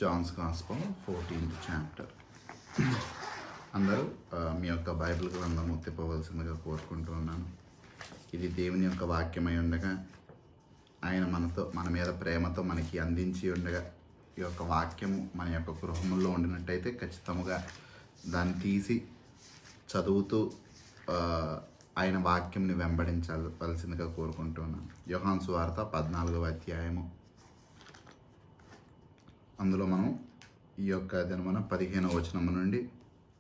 Johne's gospel 14th chapter. అందరూ మీ యొక్క Bible గ్రంథము తిప్పవలసిందిగా కోరుకుంటున్నాను. ఇది దేవుని యొక్క వాక్యమై ఉండగా ఆయన మన మీద ప్రేమతో మనకి అందించి ఉండగా ఈ యొక్క వాక్యము మన యొక్క గృహంలో ఉండినట్టయితే ఖచ్చితంగా దాన్ని తీసి చదువుతూ ఆయన వాక్యంని వెంబడించవలసిందిగా కోరుకుంటున్నాను. యోహాను సువార్త 14వ అధ్యాయము. అందులో మనం ఈ యొక్క దినమున 15వ వచనం నుండి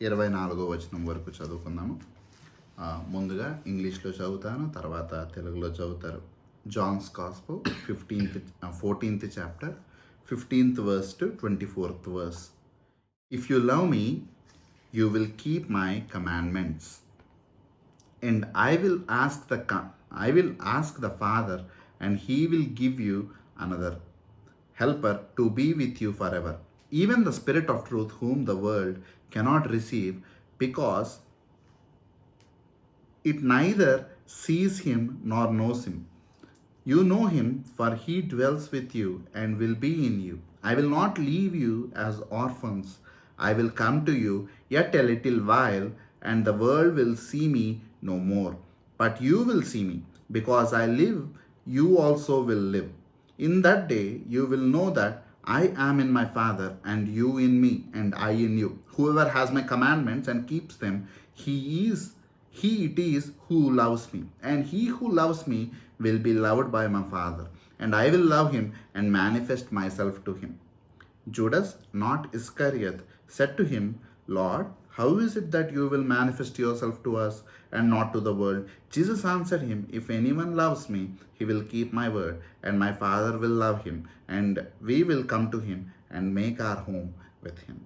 24వ వచనం వరకు చదువుకుందాము. ముందుగా ఇంగ్లీష్లో చదువుతాను, తర్వాత తెలుగులో చదువుతారు. Johne's gospel 14th chapter 15th verse to 24th verse. If you love me, you will keep my commandments, and I will ask the Father, and he will give you another helper to be with you forever, even the Spirit of truth, whom the world cannot receive, because it neither sees him nor knows him. You know him, for he dwells with you and will be in you. I will not leave you as orphans. I will come to you yet a little while, and the world will see me no more. But you will see me. Because I live, you also will live. In that day you will know that I am in my Father, and you in me, and I in you. Whoever has my commandments and keeps them, he it is who loves me. And he who loves me will be loved by my Father, and I will love him and manifest myself to him. Judas, not Iscariot, said to him, Lord, how is it that you will manifest yourself to us and not to the world? Jesus answered him, If anyone loves me, he will keep my word, and my Father will love him, and we will come to him and make our home with him.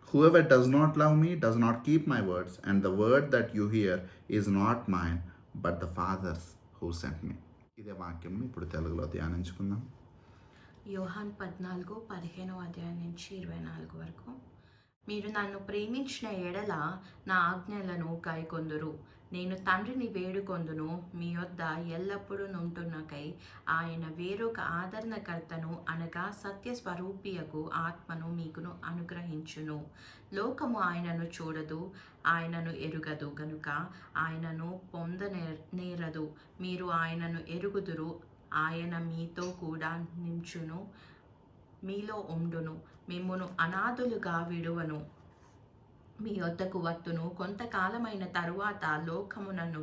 Whoever does not love me does not keep my words, and the word that you hear is not mine, but the Father's who sent me. ఇదే వాక్యం ఇప్పుడు తెలుగులో ధ్యానించుకుందాం. యోహాన్ 14:15వ అధ్యాయం నుంచి 24 వరకు. మీరు నన్ను ప్రేమించిన ఎడల నా ఆజ్ఞలను గైకొందురు. నేను తండ్రిని వేడుకొందును, మీ యొద్ద ఎల్లప్పుడూ నుంటున్నకై ఆయన వేరొక ఆదరణకర్తను అనగా సత్యస్వరూపియకు ఆత్మను మీకును అనుగ్రహించును. లోకము ఆయనను చూడదు, ఆయనను ఎరుగదు గనుక ఆయనను పొందనేరదు. మీరు ఆయనను ఎరుగుదురు. ఆయన మీతో కూడా నించును, మీలో ఉండును. మిమ్మును అనాథులుగా విడువను, మీ వద్దకు వత్తును. కొంతకాలమైన తరువాత లోకము నన్ను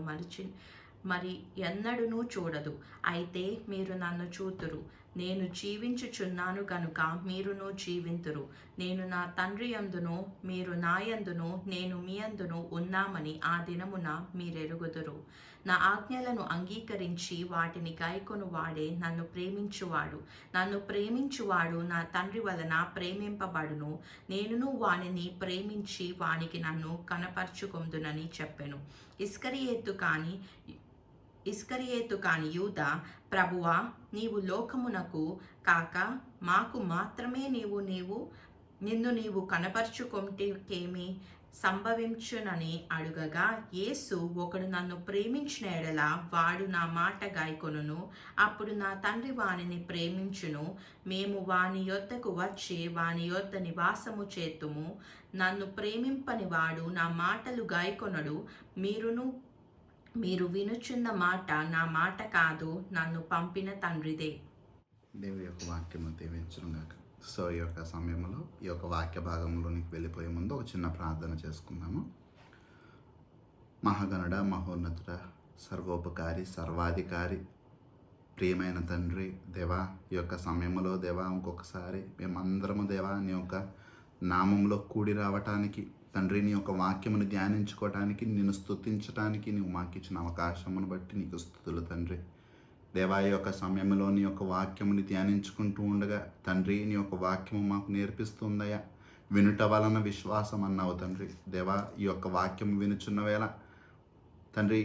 మరి ఎన్నడూనూ చూడదు, అయితే మీరు నన్ను చూతురు. నేను జీవించుచున్నాను కనుక మీరును జీవింతురు. నేను నా తండ్రి యందును మీరు నా యందును నేను మీ యందును ఉన్నామని ఆ దినమున మీరెరుగుదురు. నా ఆజ్ఞలను అంగీకరించి వాటిని గైకొను వాడే నన్ను ప్రేమించువాడు. నన్ను ప్రేమించువాడు నా తండ్రి వలన ప్రేమింపబడును. నేనును వానిని ప్రేమించి వానికి నన్ను కనపరుచుకొందునని చెప్పెను. ఇస్కరియేతు కాని యూదా, ప్రభువా, నీవు లోకమునకు కాక మాకు మాత్రమే నిన్ను నీవు కనపరుచుకొంటేకేమి సంభవించునని అడుగగా, యేసు, ఒకడు నన్ను ప్రేమించిన ఎడల వాడు నా మాట గైకొనును. అప్పుడు నా తండ్రి వానిని ప్రేమించును. మేము వాని యొద్దకు వచ్చి వాని యొద్ద నివాసము చేతుము. నన్ను ప్రేమింపని వాడు నా మాటలు గైకొనడు. మీరు వినుచున్న మాట నా మాట కాదు, నన్ను పంపిన తండ్రిదే. దేవుడి యొక్క వాక్యము దీవించునుగాక. సో ఈ యొక్క సమయంలో ఈ యొక్క వాక్య భాగంలోనికి వెళ్ళిపోయే ముందు ఒక చిన్న ప్రార్థన చేసుకుందాము. మహాగణుడ, మహోన్నతుడ, సర్వోపకారి, సర్వాధికారి, ప్రియమైన తండ్రి, దేవా, ఈ యొక్క సమయంలో దేవా ఇంకొకసారి మేమందరము దేవా నీ యొక్క నామంలో కూడి రావటానికి, తండ్రి నీ యొక్క వాక్యమును ధ్యానించుకోవటానికి, నిన్ను స్తుతించటానికి నువ్వు మాకు ఇచ్చిన అవకాశమును బట్టి నీకు స్తుతులు తండ్రి. దేవా, ఈ యొక్క సమయంలో నీ యొక్క వాక్యముని ధ్యానించుకుంటూ ఉండగా తండ్రి నీ యొక్క వాక్యము మాకు నేర్పిస్తుందయ్యా. వినుట వలన విశ్వాసం అన్నావు తండ్రి. దేవా, ఈ యొక్క వాక్యము వినుచున్న వేళ తండ్రి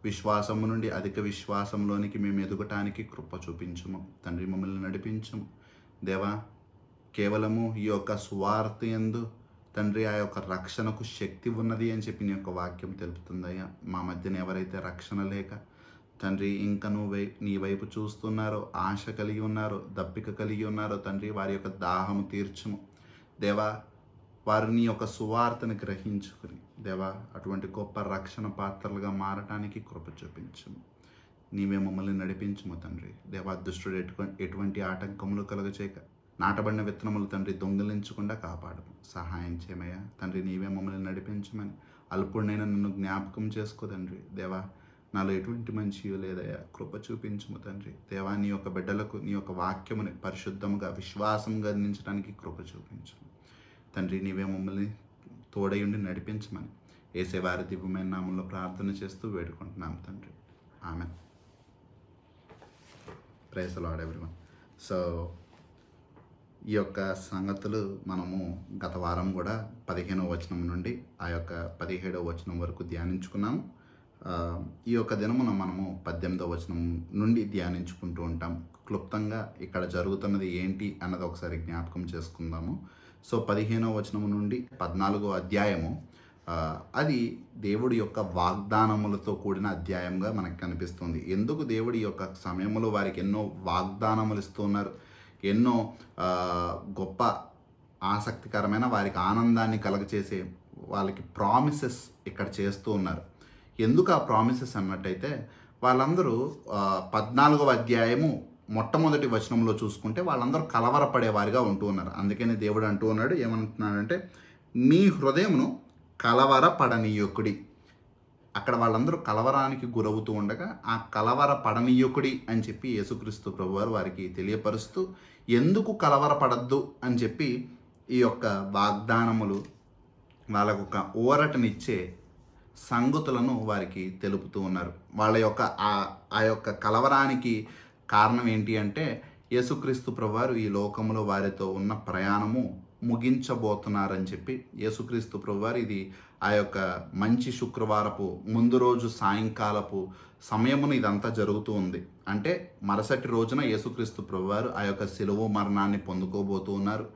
విశ్వాసము నుండి అధిక విశ్వాసంలోనికి మేము ఎదుగటానికి కృప చూపించుము తండ్రి. మమ్మల్ని నడిపించుము దేవా. కేవలము ఈ యొక్క సువార్త యందు తండ్రి ఆ యొక్క రక్షణకు శక్తి ఉన్నది అని చెప్పి నీ యొక్క వాక్యం తెలుపుతుందయ్యా. మా మధ్యన ఎవరైతే రక్షణ లేక తండ్రి ఇంకా నీ వైపు చూస్తున్నారో, ఆశ కలిగి ఉన్నారో, దప్పిక కలిగి ఉన్నారో తండ్రి, వారి యొక్క దాహము తీర్చుము. దేవా వారు నీ యొక్క సువార్తను గ్రహించుకుని దేవా అటువంటి గొప్ప రక్షణ పాత్రలుగా మారటానికి కృప చూపించము. నీవే మమ్మల్ని నడిపించుము తండ్రి. దేవా దుష్టుడు ఎటువంటి ఆటంకములు కలుగచేయక నాటబడిన విత్తనములు తండ్రి దొంగిలించకుండా కాపాడము. సహాయం చేయమయ్యా తండ్రి. నీవే మమ్మల్ని నడిపించమని అల్పుడినైనా నన్ను జ్ఞాపకం చేసుకో తండ్రి. దేవా నాలో ఎటువంటి మంచి లేదయ్యా, కృప చూపించుము తండ్రి. దేవా నీ యొక్క బిడ్డలకు నీ యొక్క వాక్యముని పరిశుద్ధముగా విశ్వాసంగా అందించడానికి కృప చూపించము తండ్రి. నీవే మమ్మల్ని తోడయుండి నడిపించమని యేసేవారి దివ్యమైన నామంలో ప్రార్థన చేస్తూ వేడుకుంటున్నాం తండ్రి. Amen. Praise the lord everyone. So ఈ యొక్క సంగతులు మనము గత వారం కూడా 15వ వచనం నుండి ఆ యొక్క 17వ వచనం వరకు ధ్యానించుకున్నాము. ఈ యొక్క దినమున మనము 18వ వచనం నుండి ధ్యానించుకుంటూ ఉంటాం. క్లుప్తంగా ఇక్కడ జరుగుతున్నది ఏంటి అన్నది ఒకసారి జ్ఞాపకం చేసుకుందాము. సో 15వ వచనం నుండి 14వ అధ్యాయము అది దేవుడి యొక్క వాగ్దానములతో కూడిన అధ్యాయంగా మనకు కనిపిస్తుంది. ఎందుకు దేవుడి యొక్క సమయంలో వారికి ఎన్నో వాగ్దానములు ఇస్తున్నారు, ఎన్నో గొప్ప ఆసక్తికరమైన వారికి ఆనందాన్ని కలగచేసే వాళ్ళకి ప్రామిసెస్ ఇక్కడ చేస్తూ ఉన్నారు. ఎందుకు ఆ ప్రామిసెస్ అన్నట్టయితే వాళ్ళందరూ 14వ అధ్యాయము మొట్టమొదటి వచనంలో చూసుకుంటే వాళ్ళందరూ కలవరపడేవారిగా ఉంటూ ఉన్నారు. అందుకని దేవుడు అంటూ ఉన్నాడు, ఏమంటున్నాడంటే మీ హృదయమును కలవరపడనీయకుడి. అక్కడ వాళ్ళందరూ కలవరానికి గురవుతూ ఉండగా ఆ కలవరపడనీయకుడి అని చెప్పి యేసుక్రీస్తు ప్రభువారు వారికి తెలియపరుస్తూ ఎందుకు కలవరపడద్దు అని చెప్పి ఈ యొక్క వాగ్దానములు వాళ్ళకు ఒక ఊరటనిచ్చే సంగతులను వారికి తెలుపుతూ ఉన్నారు. వాళ్ళ యొక్క ఆ యొక్క కలవరానికి కారణం ఏంటి అంటే యేసుక్రీస్తు ప్రభువారు ఈ లోకంలో వారితో ఉన్న ప్రయాణము ముగించబోతున్నారని చెప్పి యేసుక్రీస్తు ప్రభువారు ఇది ఆ యొక్క మంచి శుక్రవారపు ముందు రోజు సాయంకాలపు సమయమున ఇదంతా జరుగుతూ ఉంది. అంటే మరుసటి రోజున యేసుక్రీస్తు ప్రభువారు ఆ యొక్క శిలువ మరణాన్ని పొందుకోబోతూ ఉన్నారు.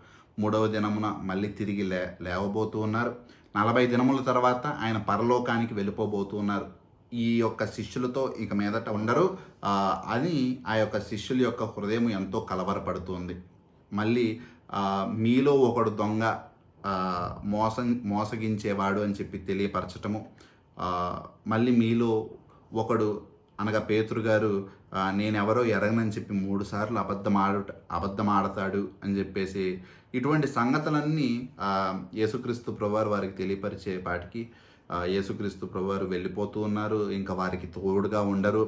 3వ దినమున మళ్ళీ తిరిగి లేవబోతూ ఉన్నారు. 40 దినముల తర్వాత ఆయన పరలోకానికి వెళ్ళిపోబోతూ ఉన్నారు. ఈ యొక్క శిష్యులతో ఇక మీదట ఉండరు అని ఆ యొక్క శిష్యుల యొక్క హృదయం ఎంతో కలవరపడుతుంది. మళ్ళీ మీలో ఒకడు దొంగ మోసగించేవాడు అని చెప్పి తెలియపరచటము, మళ్ళీ మీలో ఒకడు అనగా పేతురు గారు నేనెవరో ఎరగనని చెప్పి 3 సార్లు అబద్ధం ఆడతాడు అని చెప్పేసి ఇటువంటి సంగతులన్నీ యేసుక్రీస్తు ప్రభువారు వారికి తెలియపరిచే పాటికి యేసుక్రీస్తు ప్రభువారు వెళ్ళిపోతూ ఉన్నారు. ఇంకా వారికి తోడుగా ఉండరు.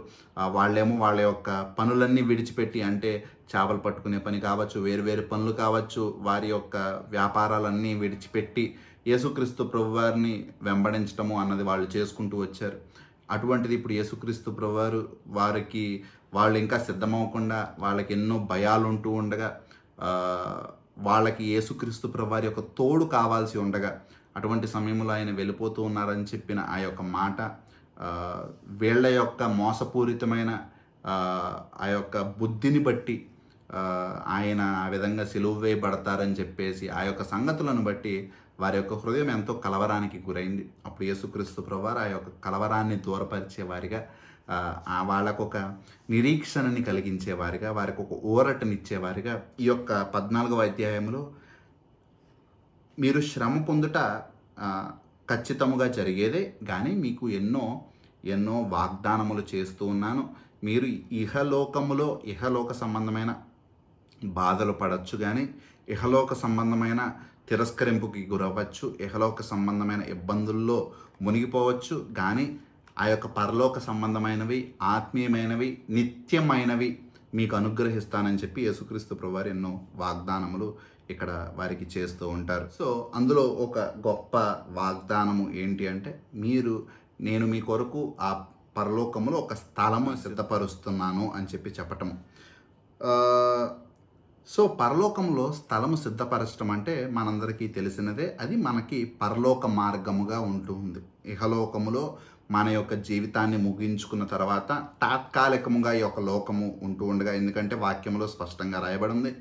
వాళ్ళేమో వాళ్ళ యొక్క పనులన్నీ విడిచిపెట్టి, అంటే చేపలు పట్టుకునే పని కావచ్చు, వేరు పనులు కావచ్చు, వారి యొక్క వ్యాపారాలన్నీ విడిచిపెట్టి యేసుక్రీస్తు ప్రభువారిని వెంబడించటము అన్నది వాళ్ళు చేసుకుంటూ వచ్చారు. అటువంటిది ఇప్పుడు యేసుక్రీస్తు ప్రభువారు వాళ్ళు ఇంకా సిద్ధమవకుండా వాళ్ళకి ఎన్నో భయాలు ఉంటూ ఉండగా వాళ్ళకి యేసుక్రీస్తు ప్రభువారి యొక్క తోడు కావాల్సి ఉండగా అటువంటి సమయంలో ఆయన వెళ్ళిపోతూ ఉన్నారని చెప్పిన ఆ యొక్క మాట వీళ్ళ యొక్క మోసపూరితమైన ఆ యొక్క బుద్ధిని బట్టి ఆయన ఆ విధంగా సిలువ వేయబడతారని చెప్పేసి ఆ యొక్క సంగతులను బట్టి వారి యొక్క హృదయం ఎంతో కలవరానికి గురైంది. అప్పుడు యేసుక్రీస్తు ప్రభువారు ఆ యొక్క కలవరాన్ని దూరపరిచేవారిగా, వాళ్ళకొక నిరీక్షణని కలిగించేవారిగా, వారికి ఒక ఊరటనిచ్చేవారిగా ఈ యొక్క 14వ అధ్యాయంలో మీరు శ్రమ పొందుట ఖచ్చితముగా జరిగేదే, కానీ మీకు ఎన్నో వాగ్దానములు చేస్తూ ఉన్నాను. మీరు ఇహలోక సంబంధమైన బాధలు పడవచ్చు, కానీ ఇహలోక సంబంధమైన తిరస్కరింపుకి గురవ్వచ్చు, ఇహలోక సంబంధమైన ఇబ్బందుల్లో మునిగిపోవచ్చు, కానీ ఆ యొక్క పరలోక సంబంధమైనవి, ఆత్మీయమైనవి, నిత్యమైనవి మీకు అనుగ్రహిస్తానని చెప్పి యేసుక్రీస్తు ప్రభువారు ఎన్నో వాగ్దానములు ఇక్కడ వారికి చేస్తూ ఉంటారు. సో అందులో ఒక గొప్ప వాగ్దానము ఏంటి అంటే నేను మీ కొరకు ఆ పరలోకములో ఒక స్థలము సిద్ధపరుస్తున్నాను అని చెప్పి చెప్పటము. సో పరలోకంలో స్థలము సిద్ధపరచడం అంటే మనందరికీ తెలిసినదే. అది మనకి పరలోక మార్గముగా ఉంటుంది. ఇహలోకములో మన యొక్క జీవితాన్ని ముగించుకున్న తర్వాత తాత్కాలికముగా ఈ యొక్క లోకము ఉంటూ ఉండగా, ఎందుకంటే వాక్యంలో స్పష్టంగా రాయబడింది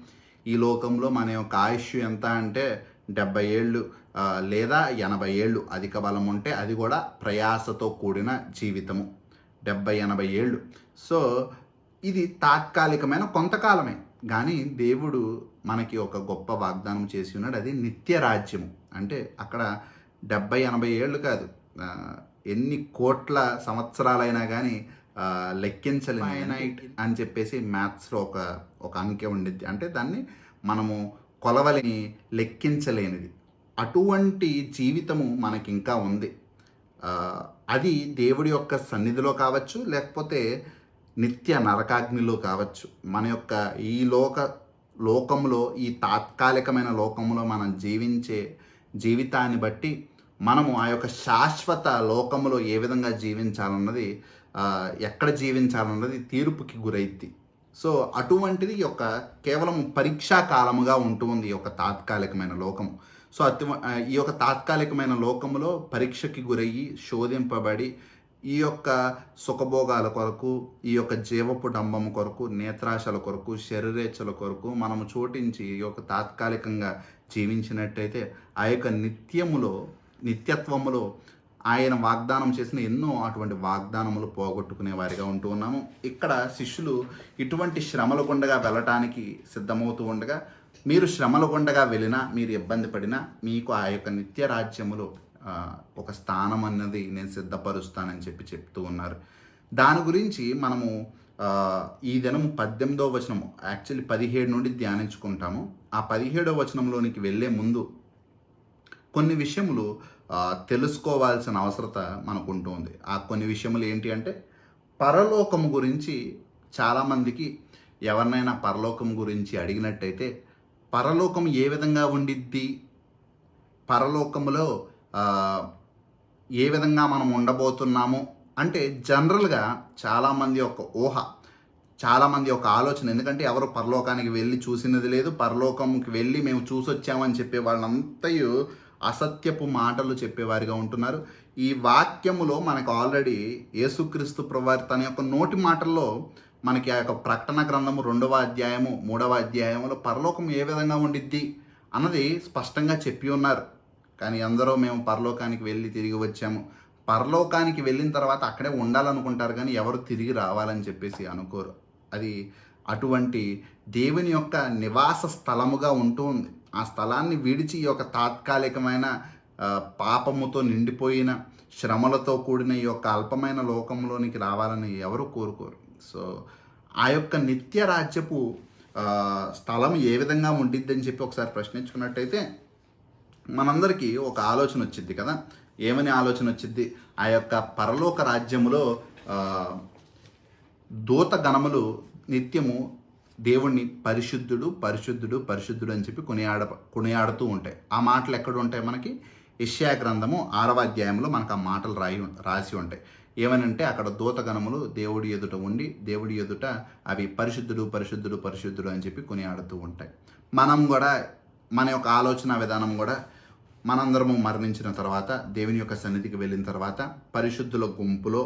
ఈ లోకంలో మన యొక్క ఆయుష్ ఎంత అంటే 70 ఏళ్ళు లేదా 80 ఏళ్ళు అధిక బలం ఉంటే అది కూడా ప్రయాసతో కూడిన జీవితము 70-80 ఏళ్ళు. సో ఇది తాత్కాలికమైన కొంతకాలమే, కానీ దేవుడు మనకి ఒక గొప్ప వాగ్దానం చేసి ఉన్నాడు, అది నిత్య రాజ్యము. అంటే అక్కడ 70-80 ఏళ్ళు కాదు, ఎన్ని కోట్ల సంవత్సరాలైనా కానీ లెక్కించలేని అని చెప్పేసి మ్యాథ్స్లో ఒక అంకె ఉండిద్ది. అంటే దాన్ని మనము కొలవలేని, లెక్కించలేనిది. అటువంటి జీవితము మనకి ఇంకా ఉంది. అది దేవుడి యొక్క సన్నిధిలో కావచ్చు, లేకపోతే నిత్య నరకాగ్నిలో కావచ్చు. మన యొక్క ఈ లోకంలో, ఈ తాత్కాలికమైన లోకంలో మనం జీవించే జీవితాన్ని బట్టి మనము ఆ యొక్క శాశ్వత లోకంలో ఏ విధంగా జీవించాలన్నది, ఎక్కడ జీవించాలన్నది తీర్పుకి గురైద్ది. సో అటువంటిది యొక్క కేవలం పరీక్షా కాలముగా ఉంటుంది ఈ యొక్క తాత్కాలికమైన లోకము. సో ఈ యొక్క తాత్కాలికమైన లోకంలో పరీక్షకి గురయ్యి, శోధింపబడి, ఈ యొక్క సుఖభోగాల కొరకు, ఈ యొక్క జీవపు డంబము కొరకు, నేత్రాశల కొరకు, శరీరేచ్ఛల కొరకు మనము చోటించి ఈ యొక్క తాత్కాలికంగా జీవించినట్టయితే ఆ యొక్క నిత్యత్వములో ఆయన వాగ్దానం చేసిన ఎన్నో అటువంటి వాగ్దానములు పోగొట్టుకునే వారిగా ఉంటూ ఉన్నాము. ఇక్కడ శిష్యులు ఇటువంటి శ్రమల గుండగా వెళ్ళటానికి సిద్ధమవుతూ ఉండగా, మీరు శ్రమల గుండగా వెళ్ళినా, మీరు ఇబ్బంది పడినా, మీకు ఆ యొక్క నిత్య రాజ్యములో ఒక స్థానం అన్నది నేను సిద్ధపరుస్తానని చెప్తూ ఉన్నారు. దాని గురించి మనము ఈ దినము 18వ వచనము, యాక్చువల్లీ 17 నుండి ధ్యానించుకుంటాము. ఆ 17వ వచనంలోనికి వెళ్ళే ముందు కొన్ని విషయములు తెలుసుకోవాల్సిన అవసరత మనకు ఉంటుంది. ఆ కొన్ని విషయములు ఏంటి అంటే, పరలోకము గురించి చాలామందికి ఎవరినైనా పరలోకం గురించి అడిగినట్టయితే, పరలోకం ఏ విధంగా ఉండిద్ది, పరలోకములో ఏ విధంగా మనం ఉండబోతున్నాము అంటే జనరల్గా చాలామంది ఒక ఊహ, చాలామంది ఒక ఆలోచన. ఎందుకంటే ఎవరు పరలోకానికి వెళ్ళి చూసినది లేదు, పరలోకంకి వెళ్ళి మేము చూసొచ్చామని చెప్పే వాళ్ళంతయు అసత్యపు మాటలు చెప్పేవారిగా ఉంటున్నారు. ఈ వాక్యములో మనకు ఆల్రెడీ యేసుక్రీస్తు ప్రభువారు తన యొక్క నోటి మాటల్లో మనకి ఆ యొక్క ప్రకటన గ్రంథము 2వ అధ్యాయము 3వ అధ్యాయములో పరలోకం ఏ విధంగా ఉండిద్ది అన్నది స్పష్టంగా చెప్పి ఉన్నారు. కానీ అందరూ మేము పరలోకానికి వెళ్ళి తిరిగి వచ్చాము, పరలోకానికి వెళ్ళిన తర్వాత అక్కడే ఉండాలనుకుంటారు, కానీ ఎవరు తిరిగి రావాలని చెప్పేసి అనుకోరు. అది అటువంటి దేవుని యొక్క నివాస స్థలముగా ఉంటూ ఉంది. ఆ స్థలాన్ని విడిచి ఈ యొక్క తాత్కాలికమైన పాపముతో నిండిపోయిన, శ్రమలతో కూడిన ఈ యొక్క అల్పమైన లోకంలోనికి రావాలని ఎవరు కోరుకోరు. సో ఆ యొక్క నిత్య రాజ్యపు స్థలం ఏ విధంగా ఉండిద్దని చెప్పి ఒకసారి ప్రశ్నించుకున్నట్టయితే మనందరికీ ఒక ఆలోచన వచ్చింది కదా. ఏమని ఆలోచన వచ్చింది? ఆ యొక్క పరలోక రాజ్యములో దూత గణములు నిత్యము దేవుణ్ణి పరిశుద్ధుడు పరిశుద్ధుడు పరిశుద్ధుడు అని చెప్పి కొనియాడుతూ ఉంటాయి. ఆ మాటలు ఎక్కడ ఉంటాయి? మనకి యెషయా గ్రంథము 6వ అధ్యాయంలో మనకు ఆ మాటలు రాసి ఉంటాయి. ఏమనంటే అక్కడ దూతగణములు దేవుడి ఎదుట ఉండి, దేవుడి ఎదుట అవి పరిశుద్ధుడు పరిశుద్ధుడు పరిశుద్ధుడు అని చెప్పి కొనియాడుతూ ఉంటాయి. మనం కూడా మన యొక్క ఆలోచన విధానం కూడా మనందరము మరణించిన తర్వాత, దేవుని యొక్క సన్నిధికి వెళ్ళిన తర్వాత పరిశుద్ధుల గుంపులో,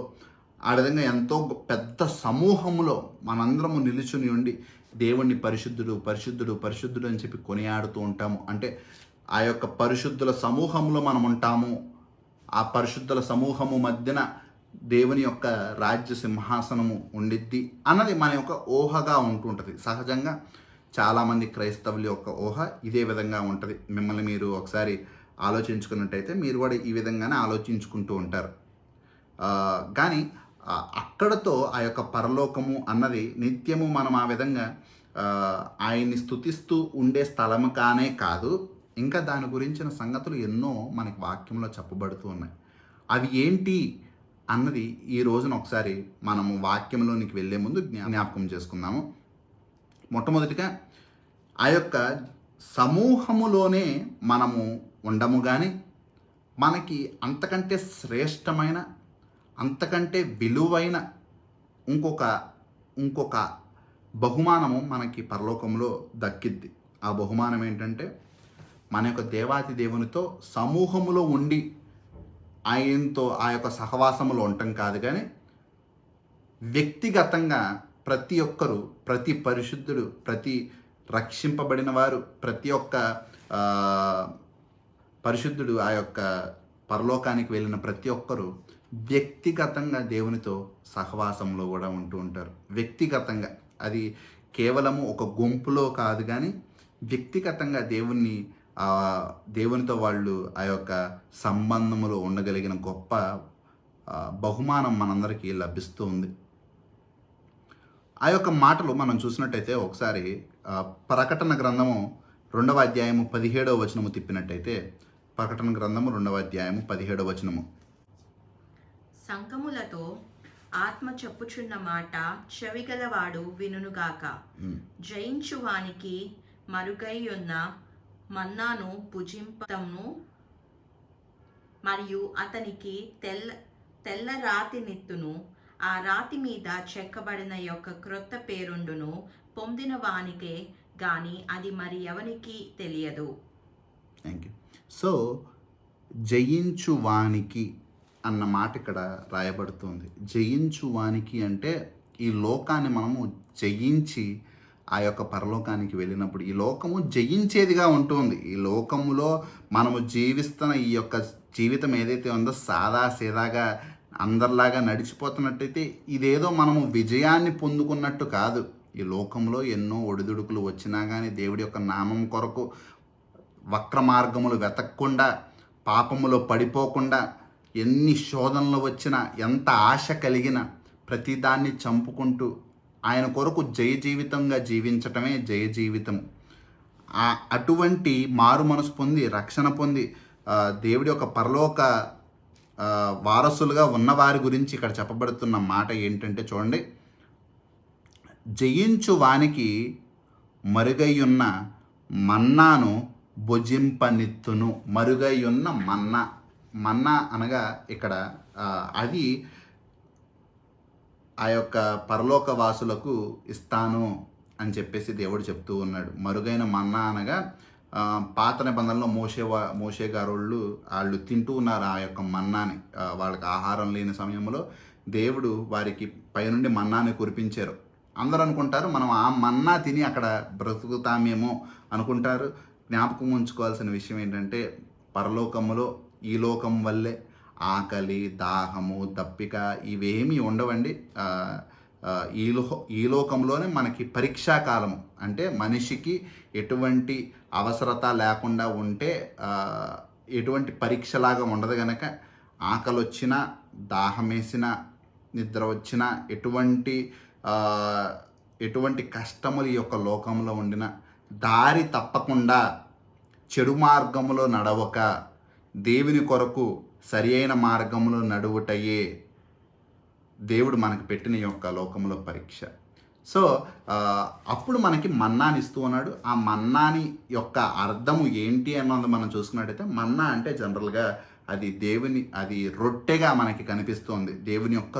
ఆ విధంగా ఎంతో పెద్ద సమూహములో మనందరము నిలుచుని ఉండి దేవుణ్ణి పరిశుద్ధుడు పరిశుద్ధుడు పరిశుద్ధుడు అని చెప్పి కొనియాడుతూ ఉంటాము. అంటే ఆ యొక్క పరిశుద్ధుల సమూహంలో మనం ఉంటాము. ఆ పరిశుద్ధుల సమూహము మధ్యన దేవుని యొక్క రాజ్య సింహాసనము ఉండిద్ది అన్నది మన యొక్క ఊహగా ఉంటుంటుంది. సహజంగా చాలామంది క్రైస్తవుల యొక్క ఊహ ఇదే విధంగా ఉంటుంది. మిమ్మల్ని మీరు ఒకసారి ఆలోచించుకున్నట్టయితే మీరు కూడా ఈ విధంగానే ఆలోచించుకుంటూ ఉంటారు. కానీ అక్కడతో ఆ యొక్క పరలోకము అన్నది నిత్యము మనం ఆ విధంగా ఆయన్ని స్తుతిస్తూ ఉండే స్థలము కానే కాదు, ఇంకా దాని గురించిన సంగతులు ఎన్నో మనకి వాక్యంలో చెప్పబడుతూ ఉన్నాయి. అవి ఏంటి అన్నది ఈ రోజున ఒకసారి మనము వాక్యంలోనికి వెళ్ళే ముందు జ్ఞాపకం చేసుకుందాము. మొట్టమొదటిగా ఆ యొక్క సమూహములోనే మనము ఉండము, కానీ మనకి అంతకంటే శ్రేష్టమైన, అంతకంటే విలువైన ఇంకొక బహుమానము మనకి పరలోకంలో దక్కిద్ది. ఆ బహుమానం ఏంటంటే మన యొక్క దేవాతి దేవునితో సమూహములో ఉండి ఆయనతో ఆ యొక్క సహవాసములో ఉండటం కాదు, కానీ వ్యక్తిగతంగా ప్రతి ఒక్కరు, ప్రతి పరిశుద్ధుడు, ప్రతి రక్షింపబడిన వారు, ప్రతి ఒక్క పరిశుద్ధుడు, ఆ యొక్క పరలోకానికి వెళ్ళిన ప్రతి ఒక్కరూ వ్యక్తిగతంగా దేవునితో సహవాసంలో కూడా ఉంటూ ఉంటారు. వ్యక్తిగతంగా, అది కేవలము ఒక గుంపులో కాదు కానీ వ్యక్తిగతంగా దేవునితో వాళ్ళు ఆ యొక్క సంబంధములో ఉండగలిగిన గొప్ప బహుమానం మనందరికీ లభిస్తూ ఉంది. ఆ యొక్క మాటలు మనం చూసినట్టయితే ఒకసారి ప్రకటన గ్రంథము 2వ అధ్యాయము 17వ వచనము తిప్పినట్టయితే, ప్రకటన గ్రంథము 2వ అధ్యాయము 17వ వచనము. సంఘములతో ఆత్మ చెప్పుచున్న మాట చెవిగలవాడు వినుగాక. జయించువానికి మరుగై ఉన్న మన్నాను భుజింపటము మరియు అతనికి తెల్ల రాతి నెత్తును, ఆ రాతి మీద చెక్కబడిన యొక్క క్రొత్త పేరుండును పొందిన వానికే గాని అది మరి ఎవనికి తెలియదు. Thank you. సో జయించువానికి అన్న మాట ఇక్కడ రాయబడుతుంది. జయించువానికి అంటే ఈ లోకాన్ని మనము జయించి ఆ యొక్క పరలోకానికి వెళ్ళినప్పుడు ఈ లోకము జయించేదిగా ఉంటుంది. ఈ లోకములో మనము జీవిస్తున్న ఈ యొక్క జీవితం ఏదైతే ఉందో సాదాసీదాగా అందరిలాగా నడిచిపోతున్నట్టయితే ఇదేదో మనము విజయాన్ని పొందుకున్నట్టు కాదు. ఈ లోకంలో ఎన్నో ఒడిదుడుకులు వచ్చినా కానీ దేవుడి యొక్క నామం కొరకు వక్ర మార్గములు వెతకకుండా, పాపములో పడిపోకుండా, ఎన్ని శోధనలు వచ్చినా, ఎంత ఆశ కలిగినా ప్రతిదాన్ని చంపుకుంటూ ఆయన కొరకు జయ జీవితంగా జీవించటమే జయ జీవితం. అటువంటి మారు మనసు పొంది రక్షణ పొంది దేవుడి యొక్క పరలోక వారసులుగా ఉన్నవారి గురించి ఇక్కడ చెప్పబడుతున్న మాట ఏంటంటే చూడండి, జయించు వానికి మరుగయ్యున్న మన్నాను భుజింపనిత్తును. మరుగయ్యున్న మన్నా అనగా ఇక్కడ అది ఆ యొక్క పరలోక వాసులకు ఇస్తాను అని చెప్పేసి దేవుడు చెప్తూ ఉన్నాడు. మరుగైన మన్నా అనగా పాత నిబంధనలో మోషే గారు వాళ్ళు తింటూ ఉన్నారు ఆ యొక్క మన్నాని. వాళ్ళకి ఆహారం లేని సమయంలో దేవుడు వారికి పైనుండి మన్నాని కురిపించారు. అందరూ అనుకుంటారు మనం ఆ మన్నా తిని అక్కడ బ్రతుకుతామేమో అనుకుంటారు. జ్ఞాపకం ఉంచుకోవాల్సిన విషయం ఏంటంటే పరలోకములో ఈ లోకం వల్లే ఆకలి, దాహము, దప్పిక ఇవేమీ ఉండవండి. ఈ లోకంలోనే మనకి పరీక్షాకాలము, అంటే మనిషికి ఎటువంటి అవసరత లేకుండా ఉంటే ఎటువంటి పరీక్షలాగా ఉండదు కనుక ఆకలి వచ్చినా, దాహం వేసినా, నిద్ర వచ్చినా, ఎటువంటి కష్టములు ఈ యొక్క లోకంలో ఉండిన దారి తప్పకుండా చెడు మార్గములో నడవక దేవుని కొరకు సరి అయిన మార్గంలో నడువుటయే దేవుడు మనకు పెట్టిన యొక్క లోకంలో పరీక్ష. సో అప్పుడు మనకి మన్నాని ఇస్తూ ఉన్నాడు. ఆ మన్నాని యొక్క అర్థము ఏంటి అన్నది మనం చూసుకున్నట్టయితే, మన్నా అంటే జనరల్గా అది రొట్టెగా మనకి కనిపిస్తోంది. దేవుని యొక్క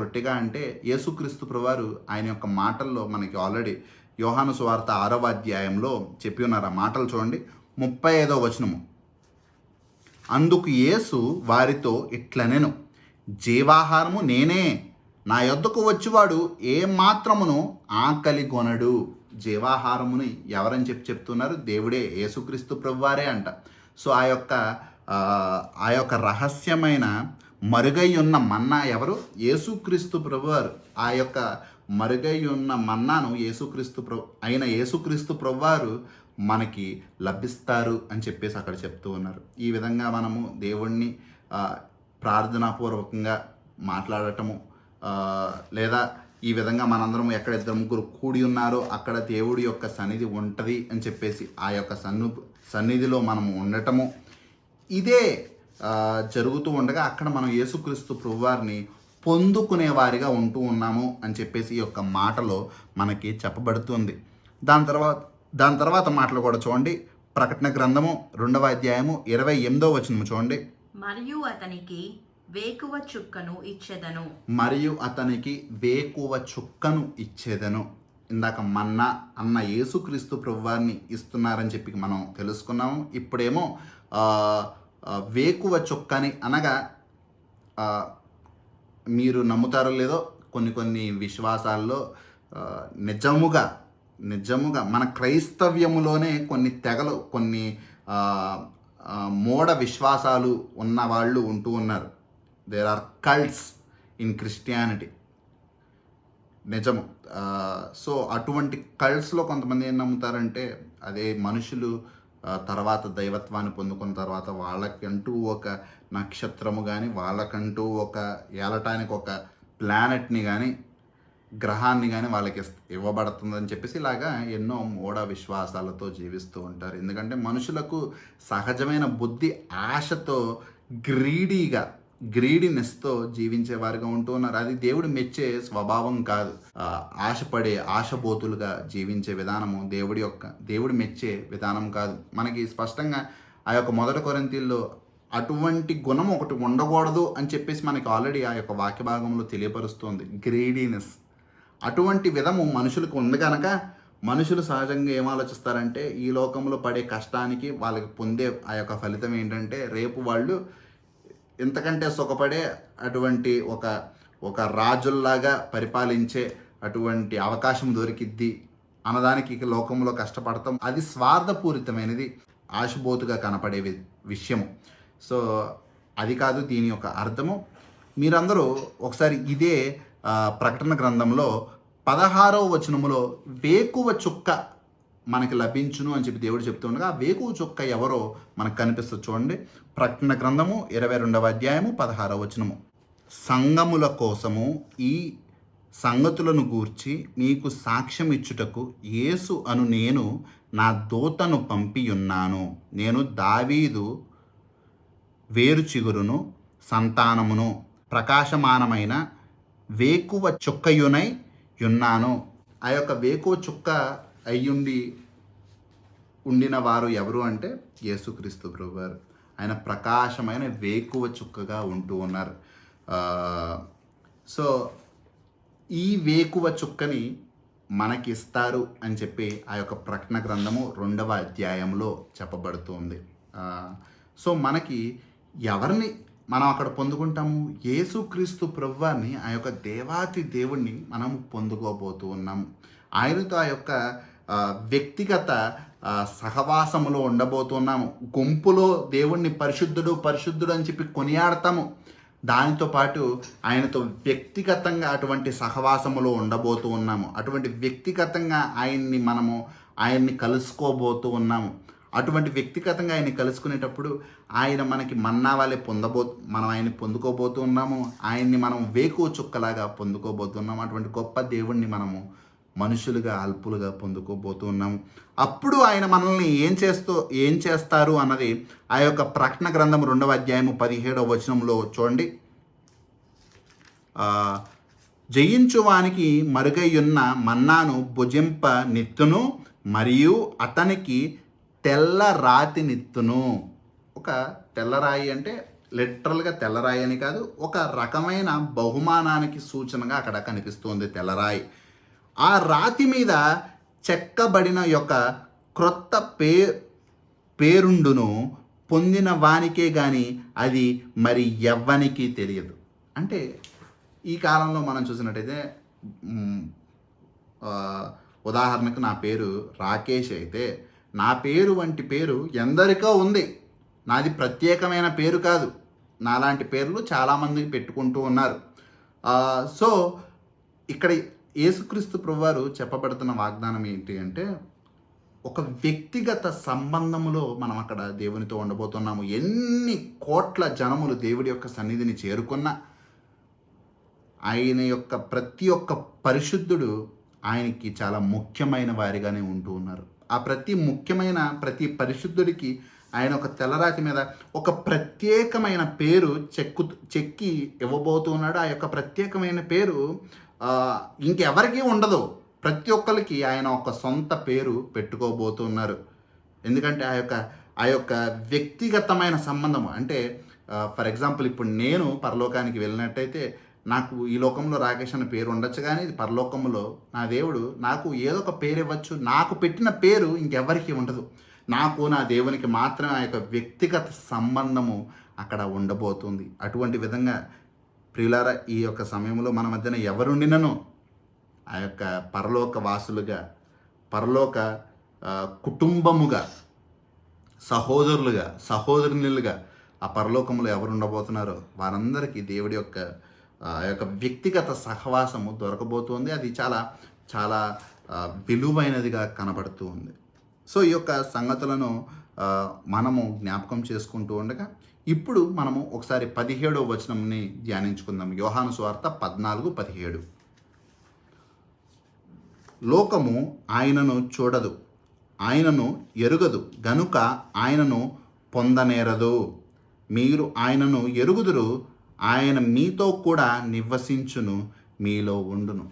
రొట్టెగా అంటే యేసుక్రీస్తు ప్రభువారు ఆయన యొక్క మాటల్లో మనకి ఆల్రెడీ యోహాను సువార్త 6వ అధ్యాయంలో చెప్పి ఉన్నారు. ఆ మాటలు చూడండి, 35వ వచనము. అందుకు యేసు వారితో ఇట్లనెను, జీవాహారము నేనే, నా యొద్దకు వచ్చేవాడు ఏ మాత్రమును ఆకలి కొనడు. జీవాహారముని ఎవరని చెప్తున్నారు? దేవుడే, యేసుక్రీస్తు ప్రభువారే అంట. సో ఆ యొక్క రహస్యమైన మరుగై ఉన్న మన్నా ఎవరు? యేసుక్రీస్తు ప్రభువారు. ఆ యొక్క మరుగై ఉన్న మన్నాను యేసుక్రీస్తు ప్రభువారు మనకి లభిస్తారు అని చెప్పేసి అక్కడ చెప్తూ ఉన్నారు. ఈ విధంగా మనము దేవుణ్ణి ప్రార్థనాపూర్వకంగా మాట్లాడటము, లేదా ఈ విధంగా మనందరం ఎక్కడ 2-3 కూడి ఉన్నారో అక్కడ దేవుడి యొక్క సన్నిధి ఉంటుంది అని చెప్పేసి ఆ యొక్క సన్నిధిలో మనము ఉండటము, ఇదే జరుగుతూ ఉండగా అక్కడ మనం యేసుక్రీస్తు ప్రభువారిని పొందుకునే వారిగా ఉంటూ ఉన్నాము అని చెప్పేసి ఈ యొక్క మాటలో మనకి చెప్పబడుతుంది. దాని తర్వాత మాటలు కూడా చూడండి, ప్రకటన గ్రంథము 2వ అధ్యాయము 28వ వచనము చూడండి. మరియు అతనికి వేకువ చుక్కను ఇచ్చేదను. ఇందాక మన్నా అన్న యేసుక్రీస్తు ప్రభువారిని ఇస్తున్నారని చెప్పి మనం తెలుసుకున్నాము. ఇప్పుడేమో వేకువ చుక్కని అనగా మీరు నమ్ముతారో లేదో కొన్ని విశ్వాసాల్లో నిజముగా మన క్రైస్తవ్యములోనే కొన్ని తెగలు, కొన్ని మూఢ విశ్వాసాలు ఉన్న వాళ్ళు ఉంటూ ఉన్నారు. There are cults in Christianity. నిజము. సో అటువంటి కల్ట్స్లో కొంతమంది ఏం నమ్ముతారంటే అదే మనుషులు తర్వాత దైవత్వాన్ని పొందుకున్న తర్వాత వాళ్ళకంటూ ఒక నక్షత్రము కానీ వాళ్ళకంటూ ఒక ఏలటానికి ఒక ప్లానెట్ని కానీ గ్రహాన్ని కానీ వాళ్ళకి ఇవ్వబడుతుందని చెప్పేసి ఇలాగా ఎన్నో మూఢ విశ్వాసాలతో జీవిస్తూ ఉంటారు. ఎందుకంటే మనుషులకు సహజమైన బుద్ధి ఆశతో గ్రీడీనెస్తో జీవించే వారిగా ఉంటూ ఉన్నారు. అది దేవుడు మెచ్చే స్వభావం కాదు. ఆశపడే ఆశబోతులుగా జీవించే విధానము దేవుడు మెచ్చే విధానం కాదు. మనకి స్పష్టంగా ఆ యొక్క 1 కొరింథీయుల్లో అటువంటి గుణం ఒకటి ఉండకూడదు అని చెప్పేసి మనకి ఆల్రెడీ ఆ యొక్క వాక్య భాగంలో తెలియపరుస్తుంది. గ్రీడీనెస్ అటువంటి విధము మనుషులకు ఉంది కనుక మనుషులు సహజంగా ఏం ఆలోచిస్తారంటే ఈ లోకంలో పడే కష్టానికి వాళ్ళకి పొందే ఆ యొక్క ఫలితం ఏంటంటే రేపు వాళ్ళు ఇంతకంటే సుఖపడే అటువంటి ఒక రాజుల్లాగా పరిపాలించే అటువంటి అవకాశం దొరికిద్ది అన్నదానికి లోకంలో కష్టపడతాం. అది స్వార్థపూరితమైనది, ఆశబోతుగా కనపడే విషయము. సో అది కాదు దీని యొక్క అర్థము. మీరందరూ ఒకసారి ఇదే ప్రకటన గ్రంథంలో 16వ వచనములో వేకువ చుక్క మనకి లభించును అని చెప్పి దేవుడు చెప్తుండగా ఆ వేకువ చుక్క ఎవరో మనకు కనిపిస్తుంది. చూడండి, ప్రకటన గ్రంథము 22వ అధ్యాయము 16వ వచనము. సంఘముల కోసము ఈ సంగతులను గూర్చి మీకు సాక్ష్యం ఇచ్చుటకు యేసు అను నేను నా దూతను పంపియున్నాను. నేను దావీదు వేరు చిగురును సంతానమును ప్రకాశమానమైన వేకువ చుక్కయునై ఉన్నాను. ఆ యొక్క వేకువ చుక్క ఉండిన వారు ఎవరు అంటే యేసుక్రీస్తు ప్రభువారు. ఆయన ప్రకాశమైన వేకువ చుక్కగా ఉంటూ ఉన్నారు. సో ఈ వేకువ చుక్కని మనకి ఇస్తారు అని చెప్పి ఆ యొక్క ప్రకటన గ్రంథము 2వ అధ్యాయంలో చెప్పబడుతుంది. సో మనకి ఎవరిని మనం అక్కడ పొందుకుంటాము? యేసుక్రీస్తు ప్రభువారిని, ఆ యొక్క దేవాతి దేవుణ్ణి మనం పొందుకోబోతూ ఉన్నాము. ఆయనతో ఆ యొక్క వ్యక్తిగత సహవాసములో ఉండబోతున్నాము. గుంపులో దేవుణ్ణి పరిశుద్ధుడు అని చెప్పి కొనియాడతాము. దానితో పాటు ఆయనతో వ్యక్తిగతంగా అటువంటి సహవాసములో ఉండబోతూ ఉన్నాము. అటువంటి వ్యక్తిగతంగా ఆయన్ని కలుసుకోబోతూ ఉన్నాము. అటువంటి వ్యక్తిగతంగా ఆయన్ని కలుసుకునేటప్పుడు ఆయన మనకి మన్నా వాళ్ళే మనం ఆయన్ని పొందుకోబోతూ ఉన్నాము. ఆయన్ని మనం వేకువ చుక్కలాగా పొందుకోబోతున్నాము. అటువంటి గొప్ప దేవుణ్ణి మనము మనుషులుగా అల్పులుగా పొందుకోబోతూ ఉన్నాము. అప్పుడు ఆయన మనల్ని ఏం చేస్తారు అన్నది ఆ యొక్క ప్రకటన గ్రంథం 2వ అధ్యాయము 17వ వచనంలో చూడండి. జయించువానికి మరుగయ్యున్న మన్నాను భుజింప నిత్తును మరియు అతనికి తెల్ల రాతి నిత్తును. ఒక తెల్లరాయి అంటే లిటరల్గా తెల్లరాయి అని కాదు, ఒక రకమైన బహుమానానికి సూచనగా అక్కడ కనిపిస్తుంది తెల్లరాయి. ఆ రాతి మీద చెక్కబడిన యొక్క క్రొత్త పేరుండును పొందిన వానికే కానీ అది మరి ఎవ్వనికి తెలియదు. అంటే ఈ కాలంలో మనం చూసినట్టయితే ఉదాహరణకు నా పేరు రాకేష్ అయితే నా పేరు వంటి పేరు ఎందరికో ఉంది. నాది ప్రత్యేకమైన పేరు కాదు. నాలాంటి పేర్లు చాలామందికి పెట్టుకుంటూ ఉన్నారు. సో ఇక్కడ యేసుక్రీస్తు ప్రభువారు చెప్పబడుతున్న వాగ్దానం ఏంటి అంటే ఒక వ్యక్తిగత సంబంధములో మనం అక్కడ దేవునితో ఉండబోతున్నాము. ఎన్ని కోట్ల జనములు దేవుడి యొక్క సన్నిధిని చేరుకున్నా ఆయన యొక్క ప్రతి ఒక్క పరిశుద్ధుడు ఆయనకి చాలా ముఖ్యమైన వారిగానే ఉంటూ ఉన్నారు. ఆ ప్రతి పరిశుద్ధుడికి ఆయన ఒక తెల్లరాతి మీద ఒక ప్రత్యేకమైన పేరు చెక్కి ఇవ్వబోతున్నాడు. ఆ యొక్క ప్రత్యేకమైన పేరు ఇంకెవరికీ ఉండదు. ప్రతి ఒక్కరికి ఆయన ఒక సొంత పేరు పెట్టుకోబోతున్నారు. ఎందుకంటే ఆ యొక్క వ్యక్తిగతమైన సంబంధం అంటే ఫర్ ఎగ్జాంపుల్ ఇప్పుడు నేను పరలోకానికి వెళ్ళినట్టయితే నాకు ఈ లోకంలో రాకేష్ అనే పేరు ఉండొచ్చు, కానీ ఇది పరలోకంలో నా దేవుడు నాకు ఏదో ఒక పేరు ఇవ్వచ్చు. నాకు పెట్టిన పేరు ఇంకెవరికి ఉండదు. నాకు నా దేవునికి మాత్రమే ఆ యొక్క వ్యక్తిగత సంబంధము అక్కడ ఉండబోతుంది. అటువంటి విధంగా ప్రియులారా, ఈ యొక్క సమయంలో మన మధ్యన ఎవరుండినను ఆ యొక్క పరలోక వాసులుగా, పరలోక కుటుంబముగా, సహోదరులుగా, సహోదరునిలుగా ఆ పరలోకంలో ఎవరు ఉండబోతున్నారో వారందరికీ దేవుడి యొక్క ఆ యొక్క వ్యక్తిగత సహవాసము దొరకబోతుంది. అది చాలా చాలా విలువైనదిగా కనబడుతూ ఉంది. సో ఈ యొక్క సంగతులను మనము జ్ఞాపకం చేసుకుంటూ ఉండగా ఇప్పుడు మనము ఒకసారి 17వ వచనంని ధ్యానించుకుందాం. యోహాను సువార్త 14:17. లోకము ఆయనను చూడదు, ఆయనను ఎరుగదు గనుక ఆయనను పొందనేరదు. మీరు ఆయనను ఎరుగుదురు, ఆయన మీతో కూడా నివసించును, మీలో ఉండును.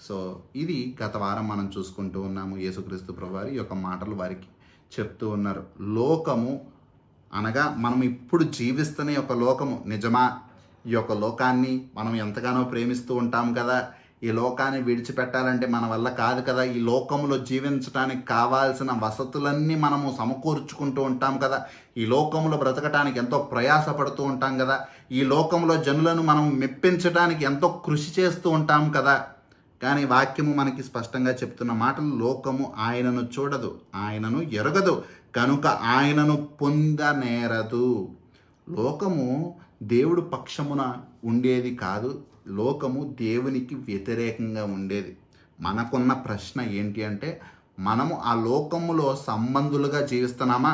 సో ఇది గత వారం మనం చూసుకుంటూ ఉన్నాము. యేసుక్రీస్తు ప్రభువారు ఈ యొక్క మాటలు వారికి చెప్తూ ఉన్నారు. లోకము అనగా మనం ఇప్పుడు జీవిస్తున్న యొక్క లోకము నిజమా? ఈ యొక్క లోకాన్ని మనం ఎంతగానో ప్రేమిస్తూ ఉంటాం కదా. ఈ లోకాన్ని విడిచిపెట్టాలంటే మన వల్ల కాదు కదా. ఈ లోకంలో జీవించడానికి కావాల్సిన వసతులన్నీ మనము సమకూర్చుకుంటూ ఉంటాం కదా. ఈ లోకంలో బ్రతకటానికి ఎంతో ప్రయాసపడుతూ ఉంటాం కదా. ఈ లోకంలో జనులను మనం మెప్పించడానికి ఎంతో కృషి చేస్తూ ఉంటాం కదా. కానీ వాక్యము మనకి స్పష్టంగా చెప్తున్న మాటలు, లోకము ఆయనను చూడదు, ఆయనను ఎరగదు కనుక ఆయనను పొందనేరదు. లోకము దేవుడు పక్షమున ఉండేది కాదు, లోకము దేవునికి వ్యతిరేకంగా ఉండేది. మనకున్న ప్రశ్న ఏంటి అంటే, మనము ఆ లోకములో సంబంధులుగా జీవిస్తున్నామా,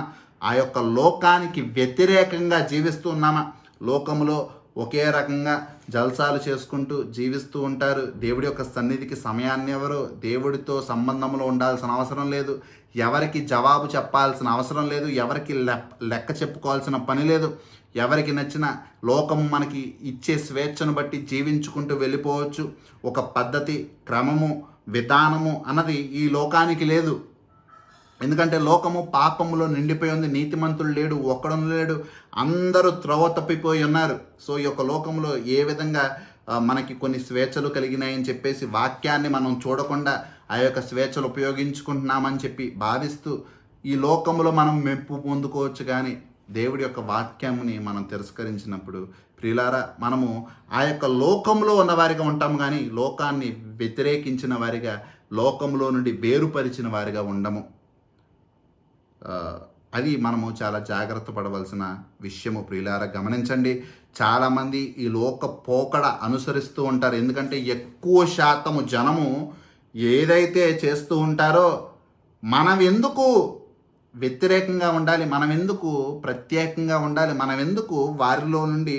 ఆ యొక్క లోకానికి వ్యతిరేకంగా జీవిస్తూ ఉన్నామా? లోకములో ఒకే రకంగా జల్సాలు చేసుకుంటూ జీవిస్తూ ఉంటారు. దేవుడి యొక్క సన్నిధికి సమయాన్ని ఎవరు, దేవుడితో సంబంధంలో ఉండాల్సిన అవసరం లేదు, ఎవరికి జవాబు చెప్పాల్సిన అవసరం లేదు, ఎవరికి లెక్క చెప్పుకోవాల్సిన పని లేదు. ఎవరికి నచ్చిన లోకము మనకి ఇచ్చే స్వేచ్ఛను బట్టి జీవించుకుంటూ వెళ్ళిపోవచ్చు. ఒక పద్ధతి, క్రమము, విధానము అన్నది ఈ లోకానికి లేదు. ఎందుకంటే లోకము పాపములో నిండిపోయి ఉంది. నీతిమంతుడు లేడు, ఒక్కడు లేడు, అందరూ త్రోవ తప్పిపోయి ఉన్నారు. సో ఈ యొక్క లోకంలో ఏ విధంగా మనకి కొన్ని స్వేచ్ఛలు కలిగినాయని చెప్పేసి వాక్యాన్ని మనం చూడకుండా ఆ యొక్క స్వేచ్ఛలు ఉపయోగించుకుంటున్నామని చెప్పి భావిస్తూ ఈ లోకంలో మనం మెప్పు పొందుకోవచ్చు. కానీ దేవుడి యొక్క వాక్యాన్ని మనం తిరస్కరించినప్పుడు ప్రియులారా, మనము ఆ యొక్క లోకంలో ఉన్నవారిగా ఉంటాము, కానీ లోకాన్ని వ్యతిరేకించిన వారిగా, లోకంలో నుండి వేరుపరిచిన వారిగా ఉండము. అది మనము చాలా జాగ్రత్త పడవలసిన విషయము. ప్రియులారా గమనించండి, చాలామంది ఈ లోక పోకడ అనుసరిస్తూ ఉంటారు. ఎందుకంటే ఎక్కువ శాతము జనము ఏదైతే చేస్తూ ఉంటారో, మనం ఎందుకు వ్యతిరేకంగా ఉండాలి, మనం ఎందుకు ప్రత్యేకంగా ఉండాలి, మనం ఎందుకు వారిలో నుండి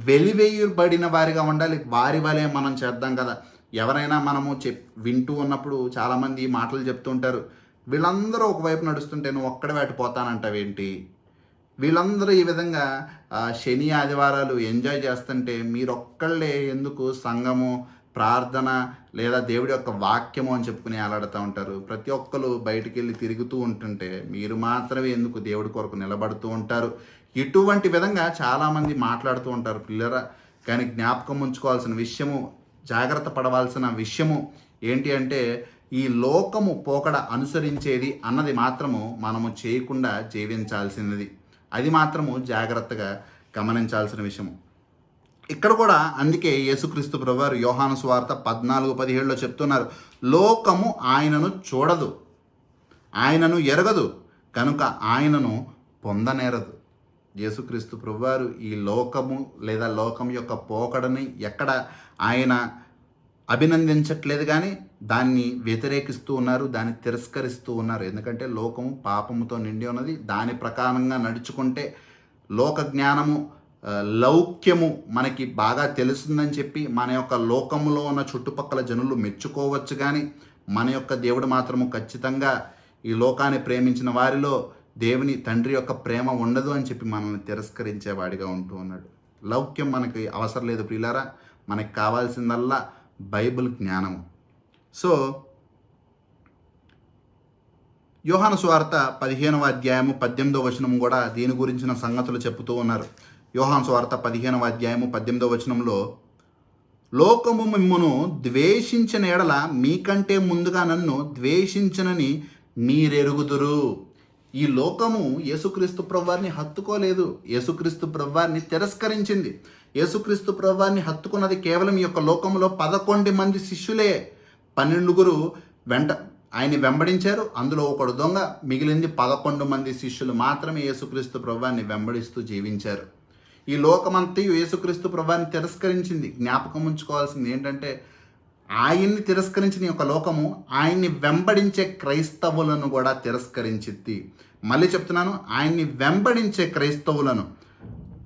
వెలివేయబడిన వారిగా ఉండాలి, వారి వలె మనం చేద్దాం కదా. ఎవరైనా మనము వింటూ ఉన్నప్పుడు చాలామంది మాటలు చెప్తూ ఉంటారు, వీళ్ళందరూ ఒకవైపు నడుస్తుంటే నువ్వు ఒక్కడే వాటిపోతానంటావేంటి, వీళ్ళందరూ ఈ విధంగా శని ఆదివారాలు ఎంజాయ్ చేస్తుంటే మీరొక్కళ్ళే ఎందుకు సంఘము, ప్రార్థన లేదా దేవుడి యొక్క వాక్యము అని చెప్పుకుని ఆలాడుతూ ఉంటారు. ప్రతి ఒక్కరు బయటికి వెళ్ళి తిరుగుతూ ఉంటుంటే మీరు మాత్రమే ఎందుకు దేవుడి కొరకు నిలబడుతూ ఉంటారు. ఇటువంటి విధంగా చాలామంది మాట్లాడుతూ ఉంటారు పిల్లరా. కానీ జ్ఞాపకం ఉంచుకోవాల్సిన విషయము, జాగ్రత్త పడవలసిన విషయము ఏంటి అంటే, ఈ లోకము పోకడ అనుసరించేది అన్నది మాత్రము మనము చేయకుండా జీవించాల్సినది. అది మాత్రము జాగ్రత్తగా గమనించాల్సిన విషయము. ఇక్కడ కూడా అందుకే యేసుక్రీస్తు ప్రభువారు యోహాను సువార్త 14:17లో చెప్తున్నారు, లోకము ఆయనను చూడదు, ఆయనను ఎరగదు కనుక ఆయనను పొందనేరదు. యేసుక్రీస్తు ప్రభువారు ఈ లోకము లేదా లోకం యొక్క పోకడని ఎక్కడ ఆయన అభినందించట్లేదు, కానీ దాన్ని వ్యతిరేకిస్తూ ఉన్నారు, దాన్ని తిరస్కరిస్తూ ఉన్నారు. ఎందుకంటే లోకము పాపముతో నిండి ఉన్నది. దాని ప్రకారంగా నడుచుకుంటే లోక జ్ఞానము, లౌక్యము మనకి బాగా తెలుస్తుందని చెప్పి మన యొక్క లోకములో ఉన్న చుట్టుపక్కల జనులు మెచ్చుకోవచ్చు, కానీ మన యొక్క దేవుడు మాత్రము ఖచ్చితంగా ఈ లోకాన్ని ప్రేమించిన వారిలో దేవుని తండ్రి యొక్క ప్రేమ ఉండదు అని చెప్పి మనల్ని తిరస్కరించేవాడిగా ఉంటూ ఉన్నాడు. లౌక్యం మనకి అవసరం లేదు ప్రియులారా, మనకి కావాల్సిందల్లా బైబిల్ జ్ఞానము. సో యోహాను సువార్త 15:18 కూడా దీని గురించిన సంగతులు చెప్తూ ఉన్నారు. యోహాను సువార్త 15:18 లోకము మిమ్మును ద్వేషించిన ఎడల మీకంటే ముందుగా నన్ను ద్వేషించనని మీరెరుగుదురు. ఈ లోకము యేసుక్రీస్తు ప్రభువారిని హత్తుకోలేదు, యేసుక్రీస్తు ప్రభువారిని తిరస్కరించింది. యేసుక్రీస్తు ప్రభువారిని హత్తుకున్నది కేవలం ఈ యొక్క లోకంలో 11 మంది శిష్యులే. 12 ఆయన్ని వెంబడించారు, అందులో ఒకడు దొంగ, మిగిలింది 11 మంది శిష్యులు మాత్రమే యేసుక్రీస్తు ప్రభువారిని వెంబడిస్తూ జీవించారు. ఈ లోకమంతయు యేసుక్రీస్తు ప్రభువారిని తిరస్కరించింది. జ్ఞాపకం ఉంచుకోవాల్సింది ఏంటంటే, ఆయన్ని తిరస్కరించిన ఈ యొక్క లోకము ఆయన్ని వెంబడించే క్రైస్తవులను కూడా తిరస్కరించిద్ది. మళ్ళీ చెప్తున్నాను, ఆయన్ని వెంబడించే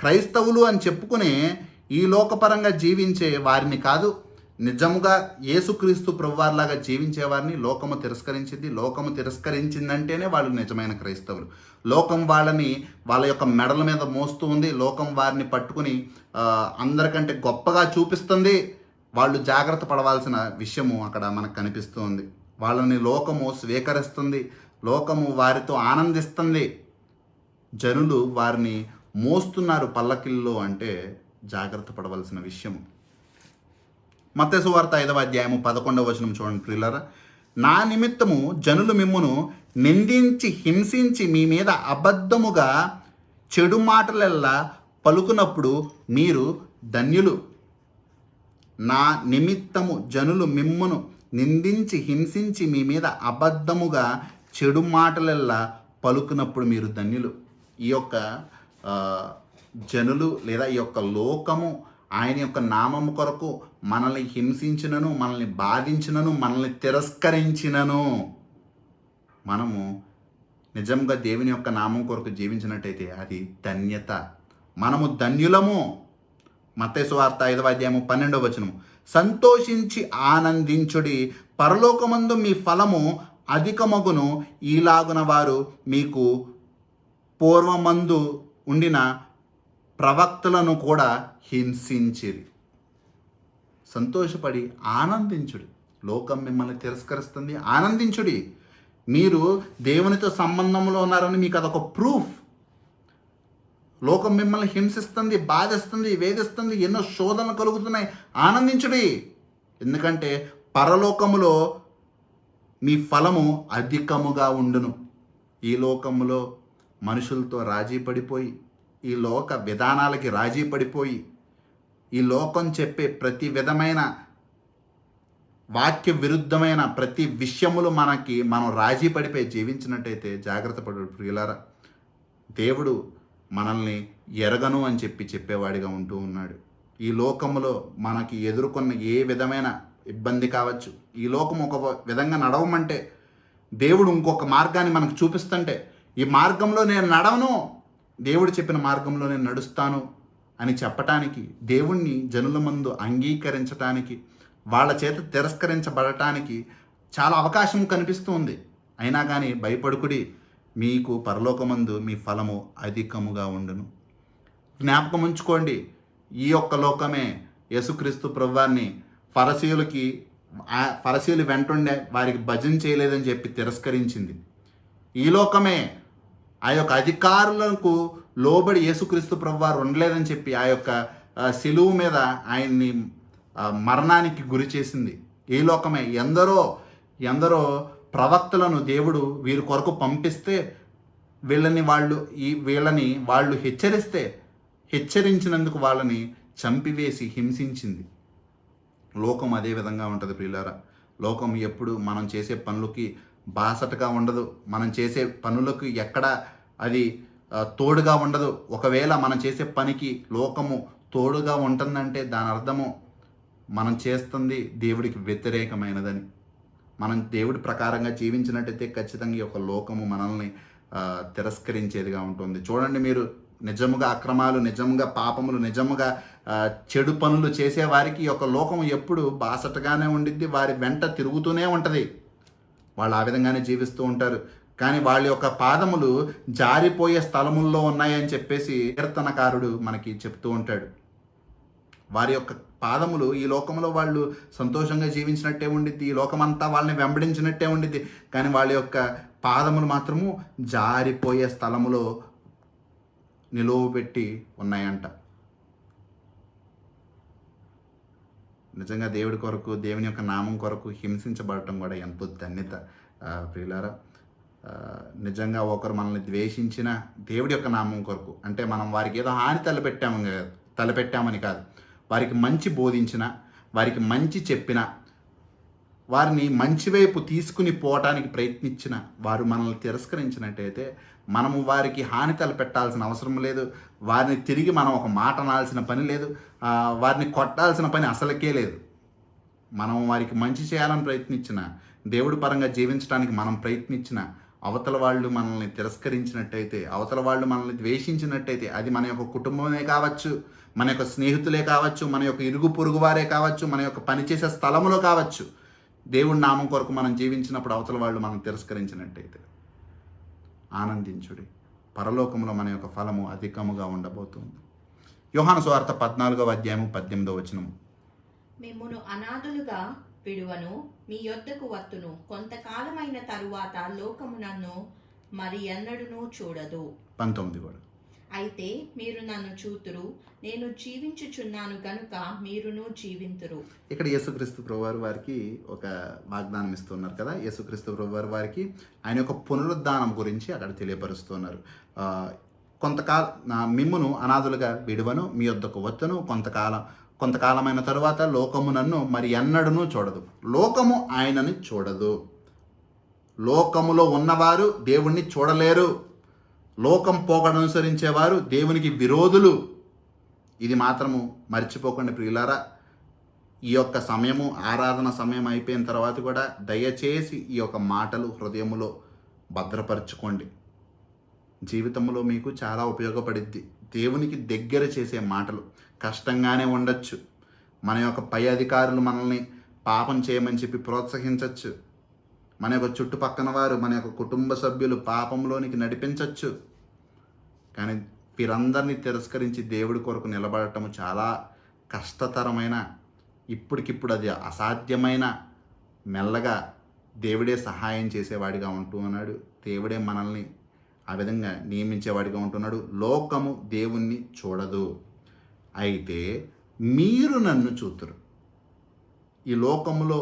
క్రైస్తవులు అని చెప్పుకునే ఈ లోకపరంగా జీవించే వారిని కాదు, నిజముగా యేసుక్రీస్తు ప్రభువారిలాగా జీవించే వారిని లోకము తిరస్కరించింది. లోకము తిరస్కరించిందంటేనే వాళ్ళు నిజమైన క్రైస్తవులు. లోకం వాళ్ళని వాళ్ళ యొక్క మెడల మీద మోస్తూ ఉంది. లోకం వారిని పట్టుకుని అందరికంటే గొప్పగా చూపిస్తుంది. వాళ్ళు జాగ్రత్త పడవలసిన విషయము అక్కడ మనకు కనిపిస్తూ ఉంది. వాళ్ళని లోకము స్వీకరిస్తుంది, లోకము వారితో ఆనందిస్తుంది. జనులు వారిని మోస్తున్నారు పల్లకిల్లో అంటే జాగ్రత్త పడవలసిన విషయము. మత్తయి సువార్త 5వ అధ్యాయము 11వ వచనం చూడండి ప్రియులారా. నా నిమిత్తము జనులు మిమ్మును నిందించి హింసించి మీ మీద అబద్ధముగా చెడు మాటలెల్లా పలుకునప్పుడు మీరు ధన్యులు. నా నిమిత్తము జనులు మిమ్మును నిందించి హింసించి మీ మీద అబద్ధముగా చెడు మాటలెల్లా పలుకునప్పుడు మీరు ధన్యులు. ఈ యొక్క జనులు లేదా ఈ యొక్క లోకము ఆయన యొక్క నామము కొరకు మనల్ని హింసించినను, మనల్ని బాధించినను, మనల్ని తిరస్కరించినను మనము నిజంగా దేవుని యొక్క నామం కొరకు జీవించినట్టయితే అది ధన్యత. మనము ధన్యులము. మత్తయి సువార్త 5వ అధ్యాయము 12వ వచనము. సంతోషించి ఆనందించుడి, పరలోకమందు మీ ఫలము అధికమగును, ఈలాగున వారు మీకు పూర్వమందు ఉండిన ప్రవక్తలను కూడా హింసించిరి. సంతోషపడి ఆనందించుడి. లోకం మిమ్మల్ని తిరస్కరిస్తుంది, ఆనందించుడి. మీరు దేవునితో సంబంధంలో ఉన్నారని మీకు అదొక ప్రూఫ్. లోకం మిమ్మల్ని హింసిస్తుంది, బాధిస్తుంది, వేధిస్తుంది, ఎన్నో శోధనలు కలుగుతున్నాయి, ఆనందించుడి. ఎందుకంటే పరలోకములో మీ ఫలము అధికముగా ఉండును. ఈ లోకములో మనుషులతో రాజీ పడిపోయి, ఈ లోక విధానాలకి రాజీ పడిపోయి, ఈ లోకం చెప్పే ప్రతి విధమైన వాక్య విరుద్ధమైన ప్రతి విషయములు మనం రాజీ పడిపోయి జీవించినట్టయితే జాగ్రత్త పడు ప్రియులారా. దేవుడు మనల్ని ఎరగను అని చెప్పేవాడిగా ఉంటూ ఉన్నాడు. ఈ లోకములో మనకి ఎదుర్కొన్న ఏ విధమైన ఇబ్బంది కావచ్చు, ఈ లోకం ఒక విధంగా నడవమంటే దేవుడు ఇంకొక మార్గాన్ని మనకు చూపిస్తుంటే, ఈ మార్గంలో నేను నడవను, దేవుడు చెప్పిన మార్గంలో నేను నడుస్తాను అని చెప్పటానికి, దేవుణ్ణి జనుల ముందు అంగీకరించటానికి, వాళ్ళ చేత తిరస్కరించబడటానికి చాలా అవకాశం కనిపిస్తూ ఉంది. అయినా కానీ భయపడుకుడి, మీకు పరలోకమందు మీ ఫలము అధికముగా ఉండును. జ్ఞాపకం ఉంచుకోండి, ఈ యొక్క లోకమే యేసుక్రీస్తు ప్రభువాన్ని ఫరసీయులు వెంటుండే వారికి భజన చేయలేదని చెప్పి తిరస్కరించింది. ఈ లోకమే ఆ యొక్క అధికారులకు లోబడి యేసుక్రీస్తు ప్రభువారు ఉండలేదని చెప్పి ఆ యొక్క శిలువు మీద ఆయన్ని మరణానికి గురి చేసింది. ఈ లోకమే ఎందరో ప్రవక్తలను దేవుడు వీరి కొరకు పంపిస్తే వీళ్ళని వాళ్ళు హెచ్చరించినందుకు వాళ్ళని చంపివేసి హింసించింది. లోకం అదే విధంగా ఉంటుంది ప్రియులారా. లోకం ఎప్పుడు మనం చేసే పనులకి బాసటగా ఉండదు, మనం చేసే పనులకు ఎక్కడ అది తోడుగా ఉండదు. ఒకవేళ మనం చేసే పనికి లోకము తోడుగా ఉంటుందంటే దాని అర్థము మనం చేస్తుంది దేవుడికి వ్యతిరేకమైనదని. మనం దేవుడి ప్రకారంగా జీవించినట్టయితే ఖచ్చితంగా ఈ యొక్క లోకము మనల్ని తిరస్కరించేదిగా ఉంటుంది. చూడండి, మీరు నిజముగా అక్రమాలు, నిజంగా పాపములు, నిజముగా చెడు పనులు చేసేవారికి ఈ యొక్క లోకము ఎప్పుడు బాసటగానే ఉండిద్ది, వారి వెంట తిరుగుతూనే ఉంటుంది. వాళ్ళు ఆ విధంగానే జీవిస్తూ ఉంటారు. కానీ వాళ్ళ యొక్క పాదములు జారిపోయే స్థలముల్లో ఉన్నాయని చెప్పేసి కీర్తనకారుడు మనకి చెప్తూ ఉంటాడు. వారి యొక్క పాదములు ఈ లోకంలో వాళ్ళు సంతోషంగా జీవించినట్టే ఉండిద్ది, ఈ లోకమంతా వాళ్ళని వెంబడించినట్టే ఉండిద్ది. కానీ వాళ్ళ యొక్క పాదములు మాత్రము జారిపోయే స్థలములో నిలువబెట్టి ఉన్నాయంట. నిజంగా దేవుడి కొరకు, దేవుని యొక్క నామం కొరకు హింసించబడటం కూడా ఎంతో ధన్యత ప్రియులారా. నిజంగా ఒకరు మనల్ని ద్వేషించిన దేవుడి యొక్క నామం కొరకు, అంటే మనం వారికి ఏదో హాని తలపెట్టామని కాదు, వారికి మంచి బోధించిన, వారికి మంచి చెప్పిన, వారిని మంచి వైపు తీసుకుని పోవటానికి ప్రయత్నించిన వారు మనల్ని తిరస్కరించినట్టయితే మనము వారికి హాని తలపెట్టాల్సిన అవసరం లేదు. వారిని తిరిగి మనం ఒక మాట అనాల్సిన పని లేదు. వారిని కొట్టాల్సిన పని అసలుకే లేదు. మనం వారికి మంచి చేయాలని ప్రయత్నించిన, దేవుడి పరంగా జీవించడానికి మనం ప్రయత్నించిన, అవతల వాళ్ళు మనల్ని తిరస్కరించినట్టయితే, అవతల వాళ్ళు మనల్ని ద్వేషించినట్టయితే, అది మన యొక్క కుటుంబమే కావచ్చు, మన యొక్క స్నేహితులే కావచ్చు, మన యొక్క ఇరుగు పొరుగు వారే కావచ్చు, మన యొక్క పనిచేసే స్థలంలో కావచ్చు, దేవుడి నామం కొరకు మనం జీవించినప్పుడు అవతల వాళ్ళు మనం తిరస్కరించినట్టయితే ఆనందించుడి, పరలోకంలో మన యొక్క ఫలము అధికముగా ఉండబోతుంది. యోహాను సువార్త 14:18 మిమ్మును అనాథులుగా విడువను, మీ యొద్దకు వత్తును. కొంతకాలమైన తరువాత లోకము నన్ను మరి ఎన్నడూనూ చూడదు. 19 అయితే మీరు నన్ను చూతురు, నేను జీవించుచున్నాను గనుక మీరును జీవింతురు. ఇక్కడ యేసుక్రీస్తు ప్రభువారు వారికి ఒక వాగ్దానం ఇస్తున్నారు కదా. యేసుక్రీస్తు ప్రభువారు వారికి ఆయన యొక్క పునరుద్ధానం గురించి అక్కడ తెలియపరుస్తున్నారు. మిమ్మును అనాథులుగా విడువను, మీ యొద్దకు వత్తును, కొంతకాలమైన తరువాత లోకము నన్ను మరి ఎన్నడూనూ చూడదు. లోకము ఆయనని చూడదు. లోకములో ఉన్నవారు దేవుణ్ణి చూడలేరు. లోకం పోకడనుసరించేవారు దేవునికి విరోధులు. ఇది మాత్రము మర్చిపోకండి ప్రియులారా. ఈ యొక్క సమయము, ఆరాధన సమయం అయిపోయిన తర్వాత కూడా దయచేసి ఈ యొక్క మాటలు హృదయములో భద్రపరచుకోండి. జీవితంలో మీకు చాలా ఉపయోగపడిద్ది. దేవునికి దగ్గర చేసే మాటలు కష్టంగానే ఉండొచ్చు. మన యొక్క పై అధికారులు మనల్ని పాపం చేయమని చెప్పి ప్రోత్సహించవచ్చు. మన యొక్క చుట్టుపక్కన వారు, మన యొక్క కుటుంబ సభ్యులు పాపంలోనికి నడిపించవచ్చు. కానీ వీరందరినీ తిరస్కరించి దేవుడి కొరకు నిలబడటము చాలా కష్టతరమైన, ఇప్పటికిప్పుడు అది అసాధ్యమైన, మెల్లగా దేవుడే సహాయం చేసేవాడిగా ఉంటూ ఉన్నాడు. దేవుడే మనల్ని ఆ విధంగా నియమించేవాడిగా ఉంటున్నాడు. లోకము దేవుణ్ణి చూడదు. అయితే మీరు నన్ను చూతురు. ఈ లోకములో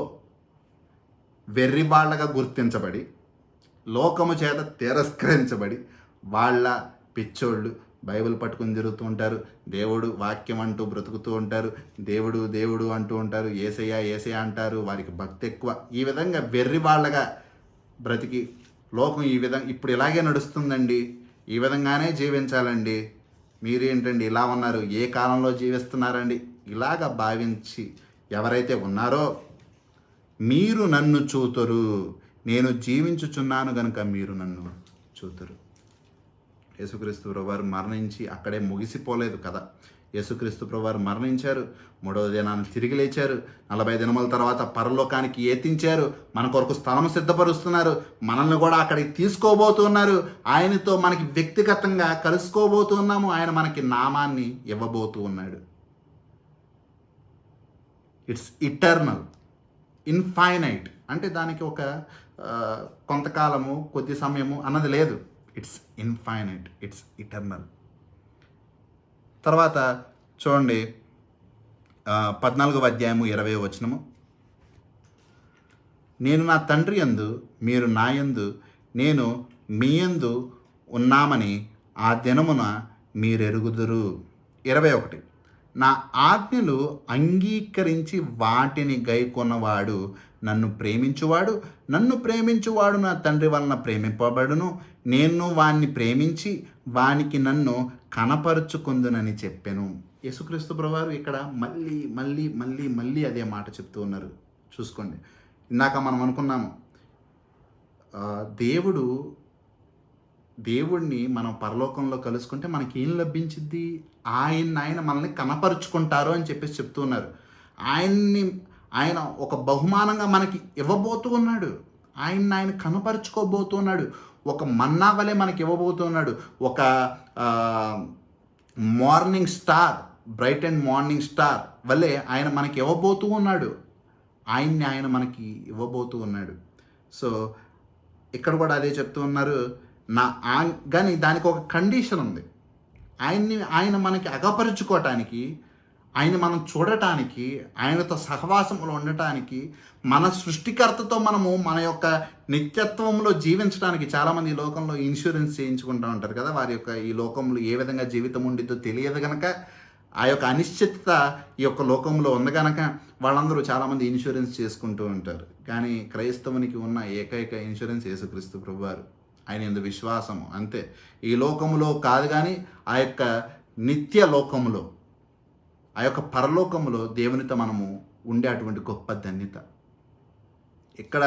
వెర్రివాళ్ళగా గుర్తించబడి, లోకము చేత తిరస్కరించబడి, వాళ్ళ పిచ్చోళ్ళు బైబిల్ పట్టుకుని తిరుగుతూ ఉంటారు. దేవుడు వాక్యం అంటూ బ్రతుకుతూ ఉంటారు. దేవుడు దేవుడు అంటూ ఉంటారు. ఏసయ్య ఏసయ్య అంటారు. వారికి భక్తి ఎక్కువ. ఈ విధంగా వెర్రివాళ్ళగా బ్రతికి లోకం ఈ విధంగా ఇప్పుడు ఇలాగే నడుస్తుందండి, ఈ విధంగానే జీవించాలండి, మీరేంటండి ఇలా ఉన్నారు, ఏ కాలంలో జీవిస్తున్నారండి, ఇలాగ భావించి ఎవరైతే ఉన్నారో, మీరు నన్ను చూతురు, నేను జీవించుచున్నాను గనుక మీరు నన్ను చూతురు. యేసుక్రీస్తు ప్రభువారు మరణించి అక్కడే ముగిసిపోలేదు కదా. యేసుక్రీస్తు ప్రభువారు మరణించారు, 3వ దినాన్ని తిరిగి లేచారు, 40 దినముల తర్వాత పరలోకానికి ఎత్తించారు, మన కొరకు స్థలం సిద్ధపరుస్తున్నారు, మనల్ని కూడా అక్కడికి తీసుకోబోతున్నారు, ఆయనతో మనకి వ్యక్తిగతంగా కలుసుకోబోతున్నాము, ఆయన మనకి నామాన్ని ఇవ్వబోతూ ఉన్నాడు. It's eternal, infinite. అంటే దానికి ఒక కొంతకాలము, కొద్ది సమయము అన్నది లేదు. It's infinite, it's eternal. తర్వాత చూడండి 14:20 నేను నా తండ్రి యందు, మీరు నా యందు, నేను మీ యందు ఉన్నామని ఆ దినమున మీరెరుగుదురు. 21 నా ఆజ్ఞలు అంగీకరించి వాటిని గైకొన్నవాడు నన్ను ప్రేమించువాడు నా తండ్రి వలన ప్రేమింపబడును, నేను వాణ్ణి ప్రేమించి వానికి నన్ను కనపరుచుకుందునని చెప్పాను. యేసుక్రీస్తు ప్రభువారు ఇక్కడ మళ్ళీ మళ్ళీ మళ్ళీ మళ్ళీ అదే మాట చెప్తూ ఉన్నారు. చూసుకోండి, ఇందాక మనం అనుకున్నాము, దేవుడిని మనం పరలోకంలో కలుసుకుంటే మనకి ఏం లభించిద్ది, ఆయన మనల్ని కనపరుచుకుంటారు అని చెప్పేసి చెప్తూ ఉన్నారు. ఆయన ఒక బహుమానంగా మనకి ఇవ్వబోతూ ఉన్నాడు, ఆయన కనపరుచుకోబోతున్నాడు, ఒక మన్నా వలె మనకి ఇవ్వబోతున్నాడు, ఒక morning star, bright and morning star వల్లే ఆయన మనకి ఇవ్వబోతూ ఉన్నాడు, ఆయన మనకి ఇవ్వబోతూ ఉన్నాడు. సో ఇక్కడ కూడా అదే చెప్తూ ఉన్నారు. కానీ దానికి ఒక కండిషన్ ఉంది. ఆయన మనకి అగపరుచుకోవటానికి, ఆయన మనం చూడటానికి, ఆయనతో సహవాసంలో ఉండటానికి, మన సృష్టికర్తతో మనము మన యొక్క నిత్యత్వంలో జీవించడానికి చాలామంది ఈ లోకంలో ఇన్సూరెన్స్ చేయించుకుంటూ ఉంటారు కదా. వారి యొక్క ఈ లోకంలో ఏ విధంగా జీవితం ఉండిద్దో తెలియదు కనుక, ఆ యొక్క అనిశ్చితత ఈ యొక్క లోకంలో ఉంది కనుక వాళ్ళందరూ చాలామంది ఇన్సూరెన్స్ చేసుకుంటూ ఉంటారు. కానీ క్రైస్తవునికి ఉన్న ఏకైక ఇన్సూరెన్స్ యేసుక్రీస్తు ప్రభువారు, ఆయన యందు విశ్వాసము, అంతే. ఈ లోకములో కాదు, కానీ ఆ యొక్క నిత్య లోకములో, ఆ యొక్క పరలోకములో దేవునితో మనము ఉండే అటువంటి గొప్ప ధన్యత. ఇక్కడ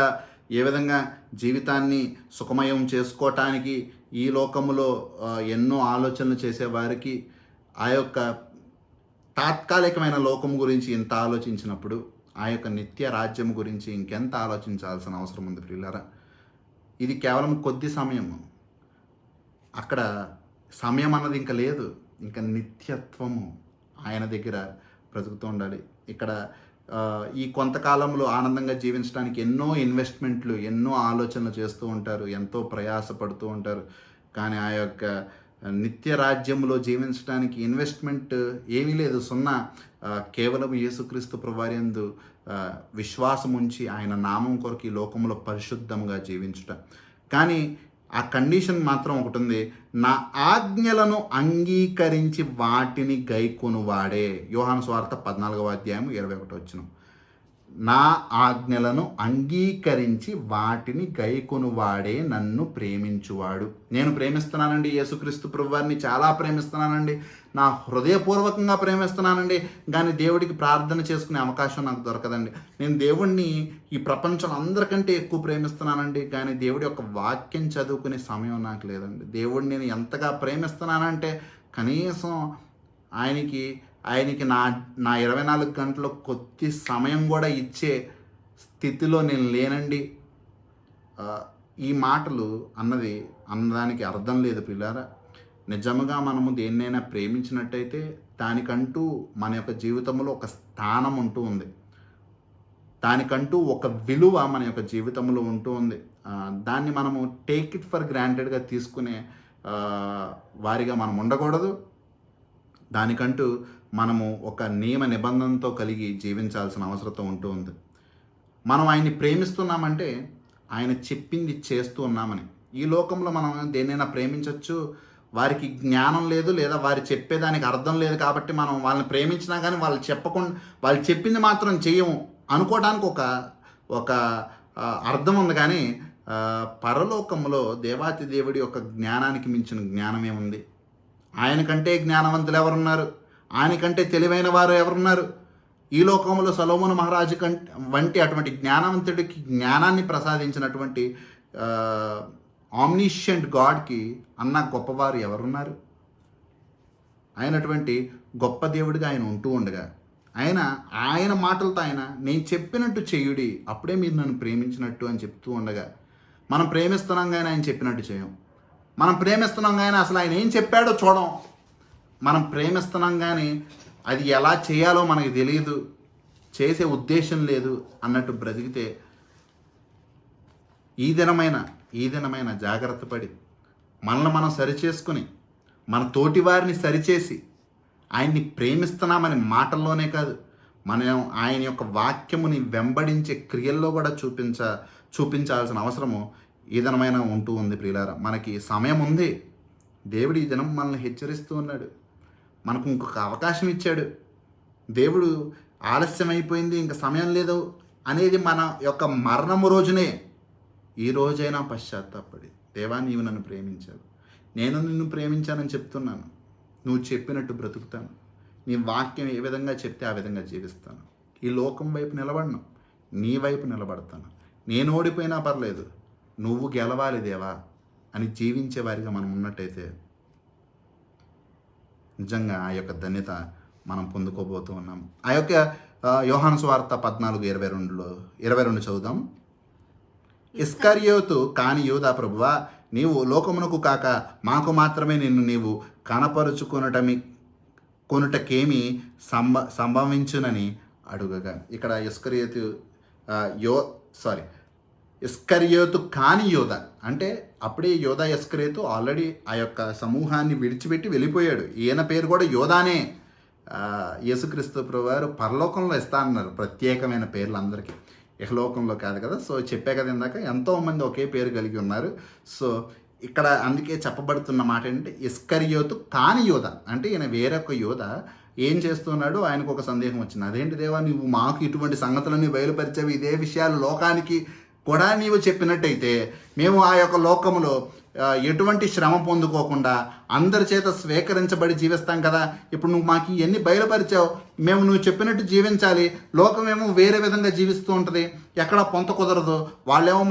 ఏ విధంగా జీవితాన్ని సుఖమయం చేసుకోవటానికి ఈ లోకములో ఎన్నో ఆలోచనలు చేసేవారికి ఆ యొక్క తాత్కాలికమైన లోకం గురించి ఇంత ఆలోచించినప్పుడు ఆ యొక్క నిత్య రాజ్యం గురించి ఇంకెంత ఆలోచించాల్సిన అవసరం ఉంది ప్రియులారా. ఇది కేవలం కొద్ది సమయము. అక్కడ సమయం అన్నది ఇంకా లేదు, ఇంకా నిత్యత్వము ఆయన దగ్గర బ్రతుకుతూ ఉండాలి. ఇక్కడ ఈ కొంతకాలంలో ఆనందంగా జీవించడానికి ఎన్నో ఇన్వెస్ట్మెంట్లు, ఎన్నో ఆలోచనలు చేస్తూ ఉంటారు, ఎంతో ప్రయాసపడుతూ ఉంటారు. కానీ ఆ యొక్క నిత్య రాజ్యంలో జీవించడానికి ఇన్వెస్ట్మెంట్ ఏమీ లేదు, సున్నా. కేవలం యేసుక్రీస్తు ప్రభువారి యందు విశ్వాసం ఉంచి ఆయన నామం కొరకు ఈ లోకంలో పరిశుద్ధంగా జీవించుట. కానీ ఆ కండిషన్ మాత్రం ఒకటి ఉంది, నా ఆజ్ఞలను అంగీకరించి వాటిని గైకొనువాడే. యోహాను సువార్త 14:21. నా ఆజ్ఞలను అంగీకరించి వాటిని గైకొనువాడే నన్ను ప్రేమించువాడు. నేను ప్రేమిస్తున్నానండి యేసుక్రీస్తు ప్రభువారిని, చాలా ప్రేమిస్తున్నానండి, నా హృదయపూర్వకంగా ప్రేమిస్తున్నానండి. కానీ దేవుడికి ప్రార్థన చేసుకునే అవకాశం నాకు దొరకదండి. నేను దేవుడిని ఈ ప్రపంచం అందరికంటే ఎక్కువ ప్రేమిస్తున్నానండి, కానీ దేవుడి యొక్క వాక్యం చదువుకునే సమయం నాకు లేదండి. దేవుడిని నేను ఎంతగా ప్రేమిస్తున్నానంటే కనీసం ఆయనకి నా 24 గంటలు కొద్ది సమయం కూడా ఇచ్చే స్థితిలో నేను లేనండి. ఈ మాటలు అన్నదానికి అర్థం లేదు పిల్లారా. నిజముగా మనము దేన్నైనా ప్రేమించినట్టయితే దానికంటూ మన యొక్క జీవితంలో ఒక స్థానం ఉంటూ ఉంది, దానికంటూ ఒక విలువ మన యొక్క జీవితంలో ఉంటూ ఉంది. దాన్ని మనము టేక్ ఇట్ ఫర్ గ్రాంటెడ్గా తీసుకునే వారిగా మనం ఉండకూడదు. దానికంటూ మనము ఒక నియమ నిబంధనతో కలిగి జీవించాల్సిన అవసరం ఉంటూ ఉంది. మనం ఆయన్ని ప్రేమిస్తున్నామంటే ఆయన చెప్పింది చేస్తూ ఉన్నామని. ఈ లోకంలో మనం దేన్నైనా ప్రేమించవచ్చు, వారికి జ్ఞానం లేదు లేదా వారు చెప్పేదానికి అర్థం లేదు కాబట్టి మనం వాళ్ళని ప్రేమించినా కానీ వాళ్ళు చెప్పింది మాత్రం చేయము అనుకోవడానికి ఒక అర్థం ఉంది. కానీ పరలోకంలో దేవాతి దేవుడి యొక్క జ్ఞానానికి మించిన జ్ఞానం ఏముంది? ఆయనకంటే జ్ఞానవంతులు ఎవరున్నారు? ఆయనకంటే తెలివైన వారు ఎవరున్నారు? ఈ లోకంలో సొలొమోను మహారాజు వంటి అటువంటి జ్ఞానవంతుడికి జ్ఞానాన్ని ప్రసాదించినటువంటి ఆమ్నిషియంట్ గాడ్కి అన్న గొప్పవారు ఎవరున్నారు? అయినటువంటి గొప్ప దేవుడిగా ఆయన ఉంటూ ఉండగా ఆయన మాటలతో నేను చెప్పినట్టు చెయ్యుడి, అప్పుడే మీరు నన్ను ప్రేమించినట్టు అని చెప్తూ ఉండగా మనం ప్రేమిస్తున్నాం కానీ ఆయన చెప్పినట్టు చేయం. మనం ప్రేమిస్తున్నాం కానీ అసలు ఆయన ఏం చెప్పాడో చూడం. మనం ప్రేమిస్తున్నాం కానీ అది ఎలా చేయాలో మనకి తెలియదు, చేసే ఉద్దేశం లేదు అన్నట్టు బ్రతికితే ఈ దినమైన జాగ్రత్త పడి మనల్ని మనం సరిచేసుకుని మన తోటి వారిని సరిచేసి ఆయన్ని ప్రేమిస్తున్నామని మాటల్లోనే కాదు, మనం ఆయన యొక్క వాక్యముని వెంబడించే క్రియల్లో కూడా చూపించాల్సిన అవసరము ఈ దినమైన ఉంటూ ఉంది ప్రియులారా. మనకి సమయం ఉంది. దేవుడు ఈ దినం మనల్ని హెచ్చరిస్తూ ఉన్నాడు, మనకు ఇంకొక అవకాశం ఇచ్చాడు. దేవుడు ఆలస్యం అయిపోయింది, ఇంకా సమయం లేదు అనేది మన యొక్క మరణము రోజునే. ఈ రోజైనా పశ్చాత్తాపడి, దేవా నీవు నన్ను ప్రేమించావు, నేను నిన్ను ప్రేమించానని చెప్తున్నాను, నువ్వు చెప్పినట్టు బ్రతుకుతాను, నీ వాక్యం ఏ విధంగా చెప్తే ఆ విధంగా జీవిస్తాను, ఈ లోకం వైపు నిలబడను, నీ వైపు నిలబడతాను, నేను ఓడిపోయినా పర్లేదు, నువ్వు గెలవాలి దేవా అని జీవించే వారిగా మనం ఉన్నట్టయితే నిజంగా ఆ యొక్క ధన్యత మనం పొందుకోబోతూ ఉన్నాం. ఆ యొక్క యోహాను సువార్త 14:22 చదువుదాం. ఇస్కరియోతు కాని యూదా, ప్రభువా నీవు లోకమునకు కాక మాకు మాత్రమే నిన్ను నీవు కొనుటకేమి సంభవించునని అడుగగా. ఇక్కడ ఇస్కరియోతు కాని యోధ అంటే అప్పుడే యోధా ఇస్కరియోతు ఆల్రెడీ ఆ యొక్క సమూహాన్ని విడిచిపెట్టి వెళ్ళిపోయాడు. ఈయన పేరు కూడా యోధానే. యేసుక్రీస్తు ప్రభువారు పరలోకంలో ఇస్తా అన్నారు ప్రత్యేకమైన పేర్లు అందరికీ, ఇహలోకంలో కాదు కదా. సో చెప్పే కదా ఇందాక, ఎంతోమంది ఒకే పేరు కలిగి ఉన్నారు. సో ఇక్కడ అందుకే చెప్పబడుతున్న మాట ఏంటంటే ఇస్కరియోతు కాని యోధ అంటే ఈయన వేరొక యోధ ఏం చేస్తున్నాడు? ఆయనకు ఒక సందేహం వచ్చింది. అదేంటి దేవా, నువ్వు మాకు ఇటువంటి సంగతులన్నీ బయలుపరిచేవి, ఇదే విషయాలు లోకానికి కూడా నీవు చెప్పినట్టయితే మేము ఆ యొక్క లోకములో ఎటువంటి శ్రమ పొందుకోకుండా అందరి చేత స్వీకరించబడి జీవిస్తాం కదా. ఇప్పుడు నువ్వు మాకు ఇవన్నీ బయలుపరిచావు, మేము నువ్వు చెప్పినట్టు జీవించాలి. లోకమేమో వేరే విధంగా జీవిస్తూ ఉంటుంది, ఎక్కడ పొంత కుదరదు. వాళ్ళేమో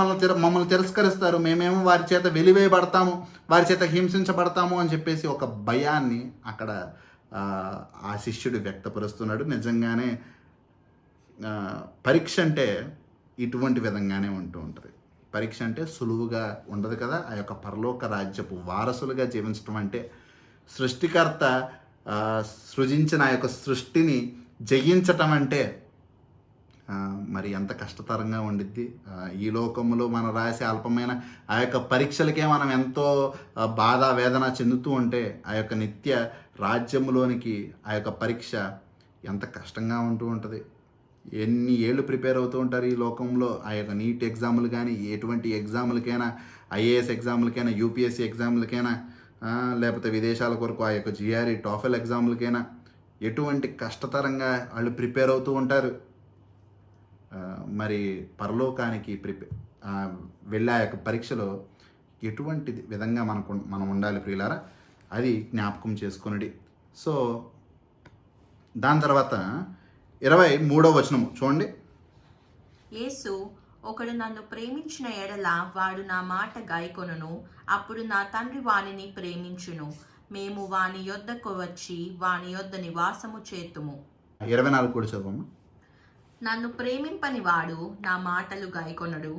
మమ్మల్ని తిరస్కరిస్తారు, మేమేమో వారి చేత వెలివేయబడతాము, వారి చేత హింసించబడతాము అని చెప్పేసి ఒక భయాన్ని అక్కడ ఆ శిష్యుడు వ్యక్తపరుస్తున్నాడు. నిజంగానే పరీక్ష అంటే ఇటువంటి విధంగానే ఉంటూ ఉంటుంది. పరీక్ష అంటే సులువుగా ఉండదు కదా. ఆ యొక్క పరలోక రాజ్యపు వారసులుగా జీవించడం అంటే సృష్టికర్త సృజించిన ఆ యొక్క సృష్టిని జయించటం అంటే మరి ఎంత కష్టతరంగా ఉండిద్ది. ఈ లోకంలో మనం రాసే అల్పమైన ఆ యొక్క పరీక్షలకే మనం ఎంతో బాధ వేదన చెందుతూ ఉంటే ఆ యొక్క నిత్య రాజ్యంలోనికి ఆ యొక్క పరీక్ష ఎంత కష్టంగా ఉంటూ ఉంటుంది. ఎన్ని ఏళ్ళు ప్రిపేర్ అవుతూ ఉంటారు ఈ లోకంలో. ఆ యొక్క నీట్ ఎగ్జాములు కానీ ఎటువంటి ఎగ్జాములకైనా, ఐఏఎస్ ఎగ్జాములకైనా, యూపీఎస్సీ ఎగ్జాములకైనా, లేకపోతే విదేశాల కొరకు ఆ యొక్క జిఆర్ఈ టోఫెల్ ఎగ్జాములకైనా ఎటువంటి కష్టతరంగా వాళ్ళు ప్రిపేర్ అవుతూ ఉంటారు. మరి పరలోకానికి వెళ్ళే ఆ యొక్క పరీక్షలో ఎటువంటి విధంగా మనం ఉండాలి ప్రియులారా, అది జ్ఞాపకం చేసుకొనుడి. సో దాని తర్వాత 23వ వచనము చూడండి. యేసు, ఒకడు నన్ను ప్రేమించిన ఎడల వాడు నా మాట గాయకొనును, అప్పుడు నా తండ్రి వానిని ప్రేమించును, మేము వాని యొద్దకు వచ్చి వాని యొద్ద నివాసము చేతుము. 24 కూడా చదవము. నన్ను ప్రేమింపని వాడు నా మాటలు గాయకొనడు.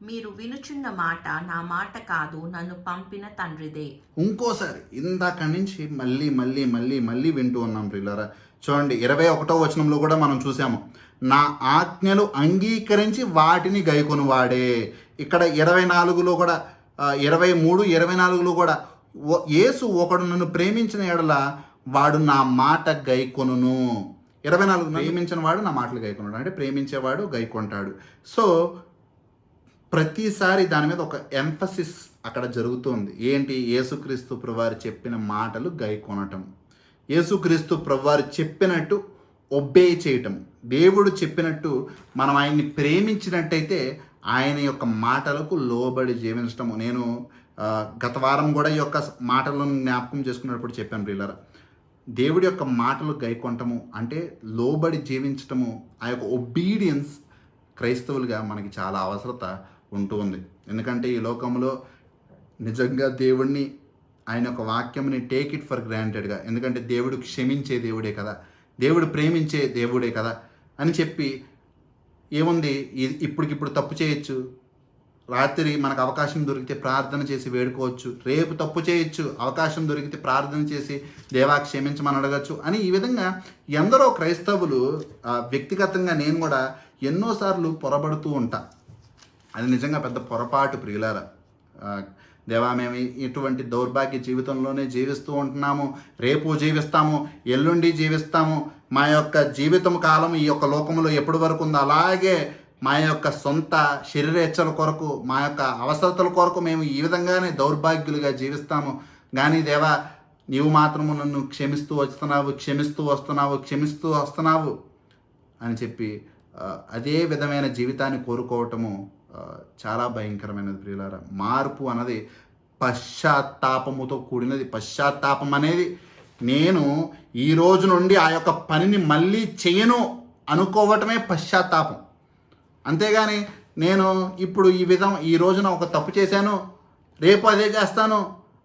మీరు వినుచున్న మాట నా మాట కాదు, నన్ను పంపిన తండ్రిదే. ఇంకోసారి ఇందాక నుంచి మళ్ళీ మళ్ళీ మళ్ళీ మళ్ళీ వింటూ ఉన్నాం ప్రియులారా. చూడండి 21వ వచనంలో కూడా మనం చూసాము, నా ఆజ్ఞలు అంగీకరించి వాటిని గైకొను వాడే. ఇక్కడ 24లో కూడా 23, 24లో కూడా యేసు, ఒకడు నన్ను ప్రేమించిన ఎడల వాడు నా మాట గైకొనును. 24 ప్రేమించిన వాడు నా మాటలు గైకొన్నాడు అంటే ప్రేమించేవాడు గైకొంటాడు. సో ప్రతిసారి దాని మీద ఒక ఎంఫసిస్ అక్కడ జరుగుతుంది. ఏంటి? యేసుక్రీస్తు ప్రభువారు చెప్పిన మాటలు గైకొనటం, యేసుక్రీస్తు ప్రభువారు చెప్పినట్టు ఒబే చేయటం, దేవుడు చెప్పినట్టు మనం ఆయన్ని ప్రేమించినట్టయితే ఆయన యొక్క మాటలకు లోబడి జీవించటము. నేను గత వారం కూడా ఈ యొక్క మాటలను జ్ఞాపకం చేసుకున్నప్పుడు చెప్పాను ప్రియులారా, దేవుడి యొక్క మాటలు గైకొనటము అంటే లోబడి జీవించటము, ఆ యొక్క ఒబీడియన్స్ క్రైస్తవులుగా మనకి చాలా అవసరత ఉంటూ ఉంది. ఎందుకంటే ఈ లోకంలో నిజంగా దేవుడిని, ఆయన యొక్క వాక్యంని టేక్ ఇట్ ఫర్ గ్రాంటెడ్గా, ఎందుకంటే దేవుడు క్షమించే దేవుడే కదా, దేవుడు ప్రేమించే దేవుడే కదా అని చెప్పి ఏముంది, ఇప్పటికిప్పుడు తప్పు చేయొచ్చు, రాత్రి మనకు అవకాశం దొరికితే ప్రార్థన చేసి వేడుకోవచ్చు, రేపు తప్పు చేయొచ్చు, అవకాశం దొరికితే ప్రార్థన చేసి దేవా క్షమించమని అడగచ్చు అని ఈ విధంగా ఎందరో క్రైస్తవులు, వ్యక్తిగతంగా నేను కూడా ఎన్నోసార్లు పొరబడుతూ ఉంటా. అది నిజంగా పెద్ద పొరపాటు ప్రియులారా. దేవా మేము ఇటువంటి దౌర్భాగ్య జీవితంలోనే జీవిస్తూ ఉంటున్నాము, రేపు జీవిస్తాము, ఎల్లుండి జీవిస్తాము, మా యొక్క జీవితం కాలం ఈ యొక్క లోకంలో ఎప్పటి వరకు ఉందో అలాగే మా యొక్క సొంత శరీరేచ్ఛల కొరకు, మా యొక్క అవసరతల కొరకు మేము ఈ విధంగానే దౌర్భాగ్యులుగా జీవిస్తాము. కానీ దేవా నీవు మాత్రము నన్ను క్షమిస్తూ వస్తున్నావు అని చెప్పి అదే విధమైన జీవితాన్ని కోరుకోవటము చాలా భయంకరమైనది ప్రియులారా. మార్పు అన్నది పశ్చాత్తాపముతో కూడినది. పశ్చాత్తాపం అనేది నేను ఈ రోజు నుండి ఆ యొక్క పనిని మళ్ళీ చేయను అనుకోవటమే పశ్చాత్తాపం. అంతేగాని నేను ఇప్పుడు ఈ రోజున ఒక తప్పు చేశాను, రేపు అదే చేస్తాను,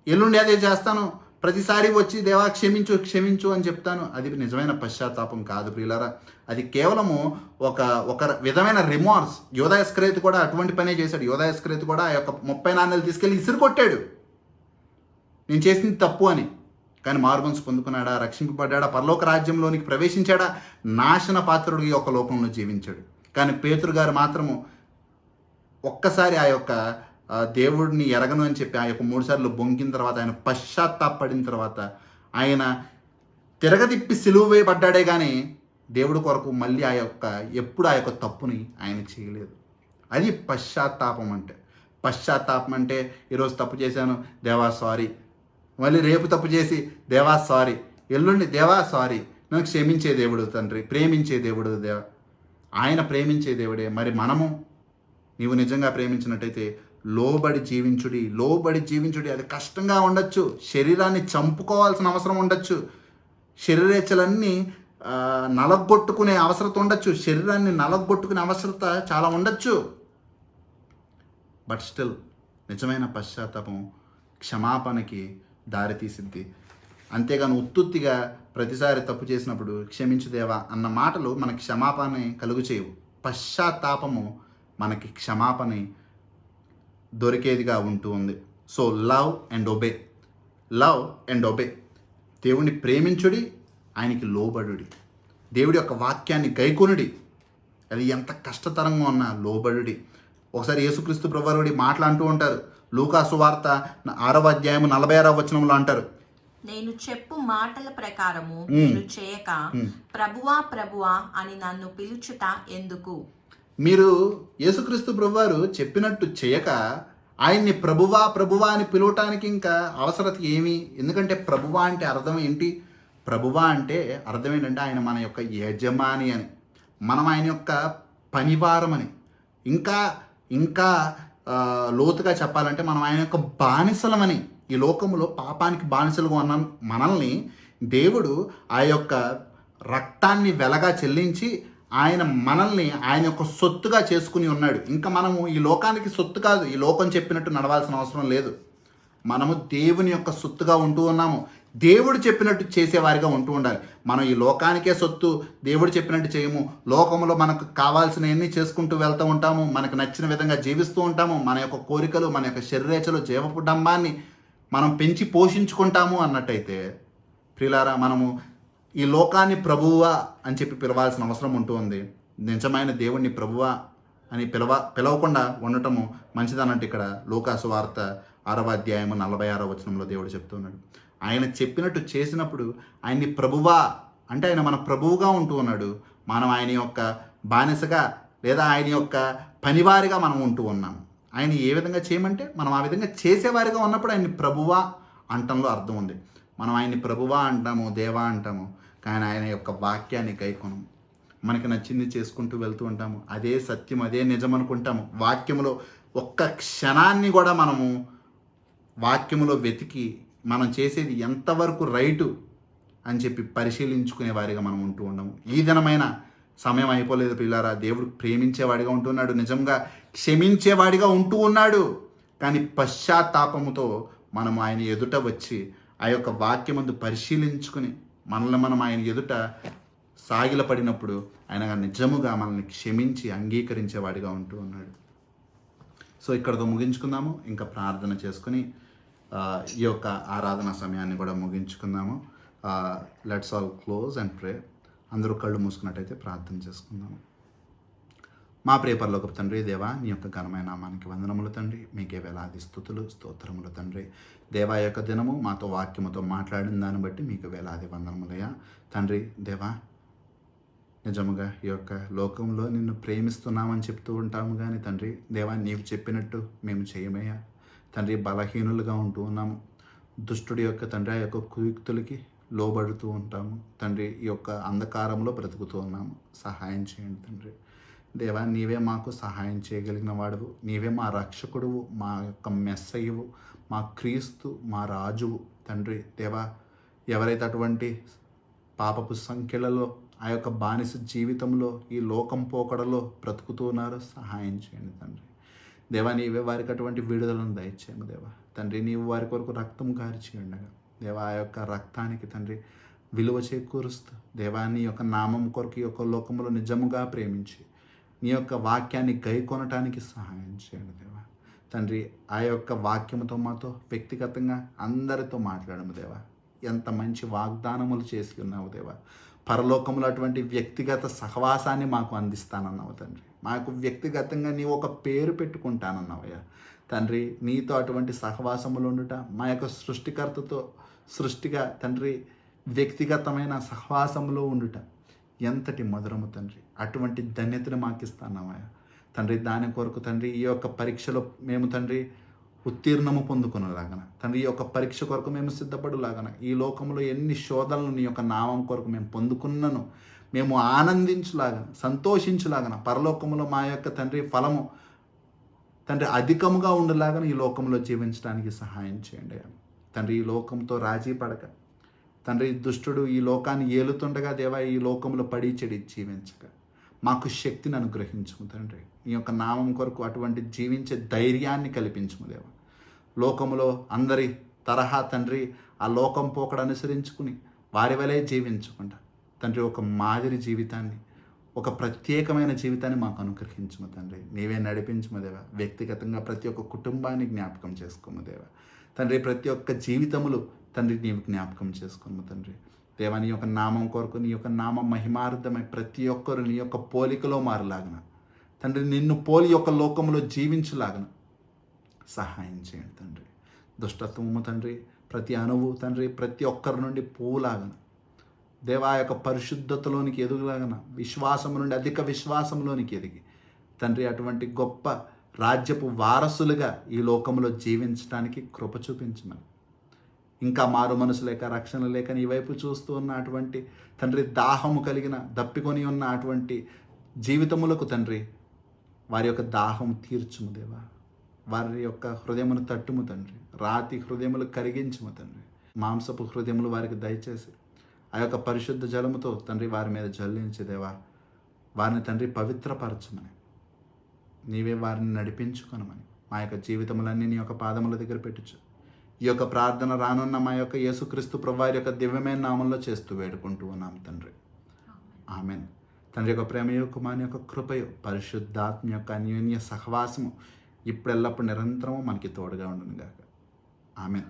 ఎల్లుండి అదే చేస్తాను, ప్రతిసారి వచ్చి దేవా క్షమించు అని చెప్తాను, అది నిజమైన పశ్చాత్తాపం కాదు ప్రియులారా. అది కేవలము ఒక విధమైన రిమార్స్. యోధా ఇస్కరియోతు కూడా అటువంటి పనే చేశాడు. యోధా ఇస్కరియోతు కూడా ఆ యొక్క 30 నాణేలు తీసుకెళ్ళి ఇసురు కొట్టాడు, నేను చేసింది తప్పు అని. కానీ మారుమనసు పొందుకున్నాడా? రక్షింపబడ్డా? పరలోక రాజ్యంలోనికి ప్రవేశించాడా? నాశన పాత్రుడు ఈ యొక్క లోకంలో జీవించాడు. కానీ పేతురు గారు మాత్రము ఒక్కసారి ఆ యొక్క దేవుడిని ఎరగను అని చెప్పి ఆ యొక్క 3 సార్లు బొంకిన తర్వాత, ఆయన పశ్చాత్తాపడిన తర్వాత ఆయన తిరగతిప్పి సిలువ వేయబడ్డాడే కానీ దేవుడి కొరకు మళ్ళీ ఎప్పుడు ఆ యొక్క తప్పుని ఆయన చేయలేదు. అది పశ్చాత్తాపం అంటే. పశ్చాత్తాపం అంటే ఈరోజు తప్పు చేశాను, దేవా సారీ, మళ్ళీ రేపు తప్పు చేసి దేవా సారీ, ఎల్లుండి దేవా సారీ. నన్ను క్షమించే దేవుడు తండ్రి, ప్రేమించే దేవుడు దేవా, ఆయన ప్రేమించే దేవుడే. మరి మనము నీవు నిజంగా ప్రేమించినట్టయితే లోబడి జీవించుడి. అది కష్టంగా ఉండొచ్చు, శరీరాన్ని చంపుకోవాల్సిన అవసరం ఉండొచ్చు, శరీరేచ్ఛలన్నీ నలగొట్టుకునే అవసరత ఉండొచ్చు, శరీరాన్ని నలగొట్టుకునే అవసరత చాలా ఉండొచ్చు. బట్ స్టిల్ నిజమైన పశ్చాత్తాపం క్షమాపణకి దారితీసిద్ది. అంతేగాని ఉత్తుత్తిగా ప్రతిసారి తప్పు చేసినప్పుడు క్షమించు దేవా అన్న మాటలు మనకి క్షమాపణ కలుగు చేయవు. పశ్చాత్తాపము మనకి క్షమాపణ దొరికేదిగా ఉంటూ ఉంది. So love and obey. దేవుణ్ణి ప్రేమించుడి, ఆయనకి లోబడుడి, దేవుడి యొక్క వాక్యాన్ని గైకొనుడి. అది ఎంత కష్టతరంగా ఉన్నా లోబడుడి. ఒకసారి యేసుక్రీస్తు ప్రభువారు మాట్లాడుతూ ఉంటారు. లూకా సువార్త 6వ అధ్యాయం 46వ వచనంలో అంటారు, నేను చెప్పు మాటల ప్రకారము మీరు చేయక ప్రభువా ప్రభువా అని నన్ను పిలుచుట ఎందుకు? మీరు యేసుక్రీస్తు ప్రభువారు చెప్పినట్టు చేయక ఆయన్ని ప్రభువా ప్రభువా అని పిలవటానికి ఇంకా అవసరత ఏమి? ఎందుకంటే ప్రభువా అంటే అర్థం ఏంటి? ప్రభువా అంటే అర్థం ఏంటంటే ఆయన మన యొక్క యజమాని అని, మనం ఆయన యొక్క పనివారమని, ఇంకా లోతుగా చెప్పాలంటే మనం ఆయన యొక్క బానిసలమని. ఈ లోకంలో పాపానికి బానిసలుగా ఉన్న మనల్ని దేవుడు ఆ యొక్క రక్తాన్ని వెలగా చెల్లించి ఆయన మనల్ని ఆయన యొక్క సొత్తుగా చేసుకుని ఉన్నాడు. ఇంకా మనము ఈ లోకానికి సొత్తు కాదు, ఈ లోకం చెప్పినట్టు నడవాల్సిన అవసరం లేదు. మనము దేవుని యొక్క సొత్తుగా ఉంటూ ఉన్నాము, దేవుడు చెప్పినట్టు చేసేవారిగా ఉంటూ ఉండాలి. మనం ఈ లోకానికే సొత్తు, దేవుడు చెప్పినట్టు చేయము. లోకంలో మనకు కావాల్సినవన్నీ చేసుకుంటూ వెళ్తూ ఉంటాము, మనకు నచ్చిన విధంగా జీవిస్తూ ఉంటాము. మన యొక్క కోరికలు, మన యొక్క శరీరేచ్ఛలు, జీవకుటుంబాన్ని మనం పెంచి పోషించుకుంటాము అన్నట్టయితే ప్రియులారా, మనము ఈ లోకాన్ని ప్రభువా అని చెప్పి పిలవాల్సిన అవసరం ఉంటూ ఉంది. నిజమైన దేవుణ్ణి ప్రభువా అని పిలవకుండా ఉండటము మంచిదన్నట్టు ఇక్కడ లూకా సువార్త 6వ అధ్యాయం 46వ వచనంలో దేవుడు చెప్తున్నాడు. ఆయన చెప్పినట్టు చేసినప్పుడు ఆయన్ని ప్రభువా అంటే ఆయన మన ప్రభువుగా ఉంటూ ఉన్నాడు, మనం ఆయన యొక్క బానిసగా లేదా ఆయన యొక్క పనివారిగా మనం ఉంటూ ఉన్నాము. ఆయన ఏ విధంగా చేయమంటే మనం ఆ విధంగా చేసేవారిగా ఉన్నప్పుడు ఆయన్ని ప్రభువా అంటంలో అర్థం ఉంది. మనం ఆయన్ని ప్రభువా అంటాము, దేవా అంటాము, కానీ ఆయన యొక్క వాక్యాన్ని గైకొనము. మనకి నచ్చింది చేసుకుంటూ వెళ్తూ ఉంటాము, అదే సత్యం, అదే నిజం అనుకుంటాము. వాక్యములో ఒక్క క్షణాన్ని కూడా మనము వాక్యములో వెతికి మనం చేసేది ఎంతవరకు రైటు అని చెప్పి పరిశీలించుకునే వారిగా మనం ఉంటూ ఉండము. ఈ దినమైన సమయం అయిపోలేదు పిల్లారా. దేవుడు ప్రేమించేవాడిగా ఉంటున్నాడు, నిజంగా క్షమించేవాడిగా ఉంటూ ఉన్నాడు. కానీ పశ్చాత్తాపముతో మనము ఆయన ఎదుట వచ్చి ఆ యొక్క వాక్యమందు పరిశీలించుకుని మనల్ని మనం ఆయన ఎదుట సాగిలపడినప్పుడు ఆయన నిజముగా మనల్ని క్షమించి అంగీకరించేవాడిగా ఉంటూ ఉన్నాడు. సో ఇక్కడతో ముగించుకుందాము, ఇంకా ప్రార్థన చేసుకుని ఈ యొక్క ఆరాధన సమయాన్ని కూడా ముగించుకుందాము. Let's all close and pray. అందరూ కళ్ళు మూసుకున్నట్టయితే ప్రార్థన చేసుకుందాము. మా ప్రియ పరలోకపు తండ్రి, దేవా నీ యొక్క ఘనమైన నామానికి వందనములు తండ్రి, మీకే వేలాది స్తుతులు స్తోత్రములు తండ్రి. దేవా యొక్క దినము మాతో వాక్యముతో మాట్లాడిన దాన్ని బట్టి మీకు వేలాది వందనములయ్యా తండ్రి. దేవా నిజముగా ఈ యొక్క లోకంలో నిన్ను ప్రేమిస్తున్నామని చెప్తూ ఉంటాము, కానీ తండ్రి దేవా నీవు చెప్పినట్టు మేము చేయమయ్యా తండ్రి. బలహీనులుగా ఉంటూ ఉన్నాము, దుష్టుడి యొక్క తండ్రి ఆ యొక్క కుయుక్తులకి లోబడుతూ ఉంటాము తండ్రి. ఈ యొక్క అంధకారంలో బ్రతుకుతూ ఉన్నాము, సహాయం చేయండి తండ్రి. దేవా నీవే మాకు సహాయం చేయగలిగిన వాడువు, నీవే మా రక్షకుడువు, మా యొక్క మెస్సయ్యవు, మా క్రీస్తు, మా రాజువు తండ్రి. దేవా ఎవరైతే అటువంటి పాపపు సంఖ్యలలో ఆ యొక్క బానిస జీవితంలో ఈ లోకం పోకడలో బ్రతుకుతూ ఉన్నారో సహాయం చేయండి తండ్రి. దేవా నీవే వారికి అటువంటి విడుదలను దయచేయము దేవా తండ్రి. నీవు వారి కొరకు రక్తం కార్చి ఉండగా దేవా ఆ యొక్క రక్తానికి తండ్రి విలువ చేకూరుస్తూ దేవా నీ యొక్క నామం కొరకు ఈ యొక్క లోకంలో నిజముగా ప్రేమించి నీ యొక్క వాక్యాన్ని గైకొనటానికి సహాయం చేయండి దేవా తండ్రి. ఆ యొక్క వాక్యముతో మాతో వ్యక్తిగతంగా అందరితో మాట్లాడము దేవా. ఎంత మంచి వాగ్దానములు చేసి ఉన్నావు దేవా. పరలోకములో అటువంటి వ్యక్తిగత సహవాసాన్ని మాకు అందిస్తానన్నావు తండ్రి. మాకు వ్యక్తిగతంగా నీవు ఒక పేరు పెట్టుకుంటానన్నావయ్యా తండ్రి. నీతో అటువంటి సహవాసములు ఉండుట, మా యొక్క సృష్టికర్తతో సృష్టిగా తండ్రి వ్యక్తిగతమైన సహవాసములో ఉండుట ఎంతటి మధురము తండ్రి. అటువంటి ధన్యతను మాకు ఇస్తానన్నావయ్యా తండ్రి. దాని కొరకు తండ్రి ఈ యొక్క పరీక్షలో మేము తండ్రి ఉత్తీర్ణము పొందుకునేలాగన తండ్రి, ఈ యొక్క పరీక్ష కొరకు మేము సిద్ధపడులాగన, ఈ లోకంలో ఎన్ని శోధనలు నీ యొక్క నామం కొరకు మేము పొందుకున్నను మేము ఆనందించులాగన, సంతోషించులాగన, పరలోకములో మా యొక్క తండ్రి ఫలము తండ్రి అధికముగా ఉండలాగా ఈ లోకంలో జీవించడానికి సహాయం చేయండి అయ్యా. తండ్రి ఈ లోకంతో రాజీ పడక, తండ్రి దుష్టుడు ఈ లోకాన్ని ఏలుతుండగా దేవా ఈ లోకంలో పడి చెడి జీవించక మాకు శక్తిని అనుగ్రహించము తండ్రి. ఈ యొక్క నామం కొరకు అటువంటి జీవించే ధైర్యాన్ని కల్పించము దేవా. లోకములో అందరి తరహా తండ్రి ఆ లోకం పోకడ అనుసరించుకుని వారి వలె జీవించకుండా తండ్రి ఒక మాదిరి జీవితాన్ని, ఒక ప్రత్యేకమైన జీవితాన్ని మాకు అనుగ్రహించము తండ్రి. నీవే నడిపించము దేవా. వ్యక్తిగతంగా ప్రతి ఒక్క కుటుంబాన్ని జ్ఞాపకం చేసుకోము దేవా. తండ్రి ప్రతి ఒక్క జీవితములు తండ్రి నీవు జ్ఞాపకం చేసుకోము తండ్రి. దేవా నీ యొక్క నామం కొరకు, నీ యొక్క నామం మహిమార్థమై ప్రతి ఒక్కరు నీ యొక్క పోలికలో మారలాగన తండ్రి, నిన్ను పోలి యొక్క లోకంలో జీవించలాగన సహాయం చేయండి తండ్రి. దుష్టత్వము తండ్రి ప్రతి అణువు తండ్రి ప్రతి ఒక్కరి నుండి పోవులాగన దేవా యొక్క పరిశుద్ధతలోనికి ఎదుగులాగన, విశ్వాసం నుండి అధిక విశ్వాసంలోనికి ఎదిగి తండ్రి అటువంటి గొప్ప రాజ్యపు వారసులుగా ఈ లోకంలో జీవించడానికి కృప చూపించమని, ఇంకా మారు మనసు లేక రక్షణ లేక నీ వైపు చూస్తూ ఉన్న అటువంటి తండ్రి దాహము కలిగిన దప్పికొని ఉన్న అటువంటి జీవితములకు తండ్రి వారి యొక్క దాహం తీర్చుము దేవా. వారి యొక్క హృదయమును తట్టుము తండ్రి. రాతి హృదయములు కరిగించుము తండ్రి. మాంసపు హృదయములు వారికి దయచేసి ఆ యొక్క పరిశుద్ధ జలముతో తండ్రి వారి మీద జల్లించి దేవా వారిని తండ్రి పవిత్రపరచమని, నీవే వారిని నడిపించుకొనమని మా యొక్క జీవితములన్నీ నీ యొక్క పాదముల దగ్గర పెట్టుచు ఈ యొక్క ప్రార్థన రానున్న మా యొక్క యేసుక్రీస్తు ప్రభువారి యొక్క దివ్యమైన నామంలో చేస్తూ వేడుకుంటూ ఉన్నాం తండ్రి. ఆమెన్. తండ్రి యొక్క ప్రేమయో, కుమారుని యొక్క కృపయో, పరిశుద్ధాత్మ యొక్క అన్యోన్య సహవాసము ఇప్పుడెల్లప్పుడు నిరంతరము మనకి తోడుగా ఉండును గాక. ఆమెన్.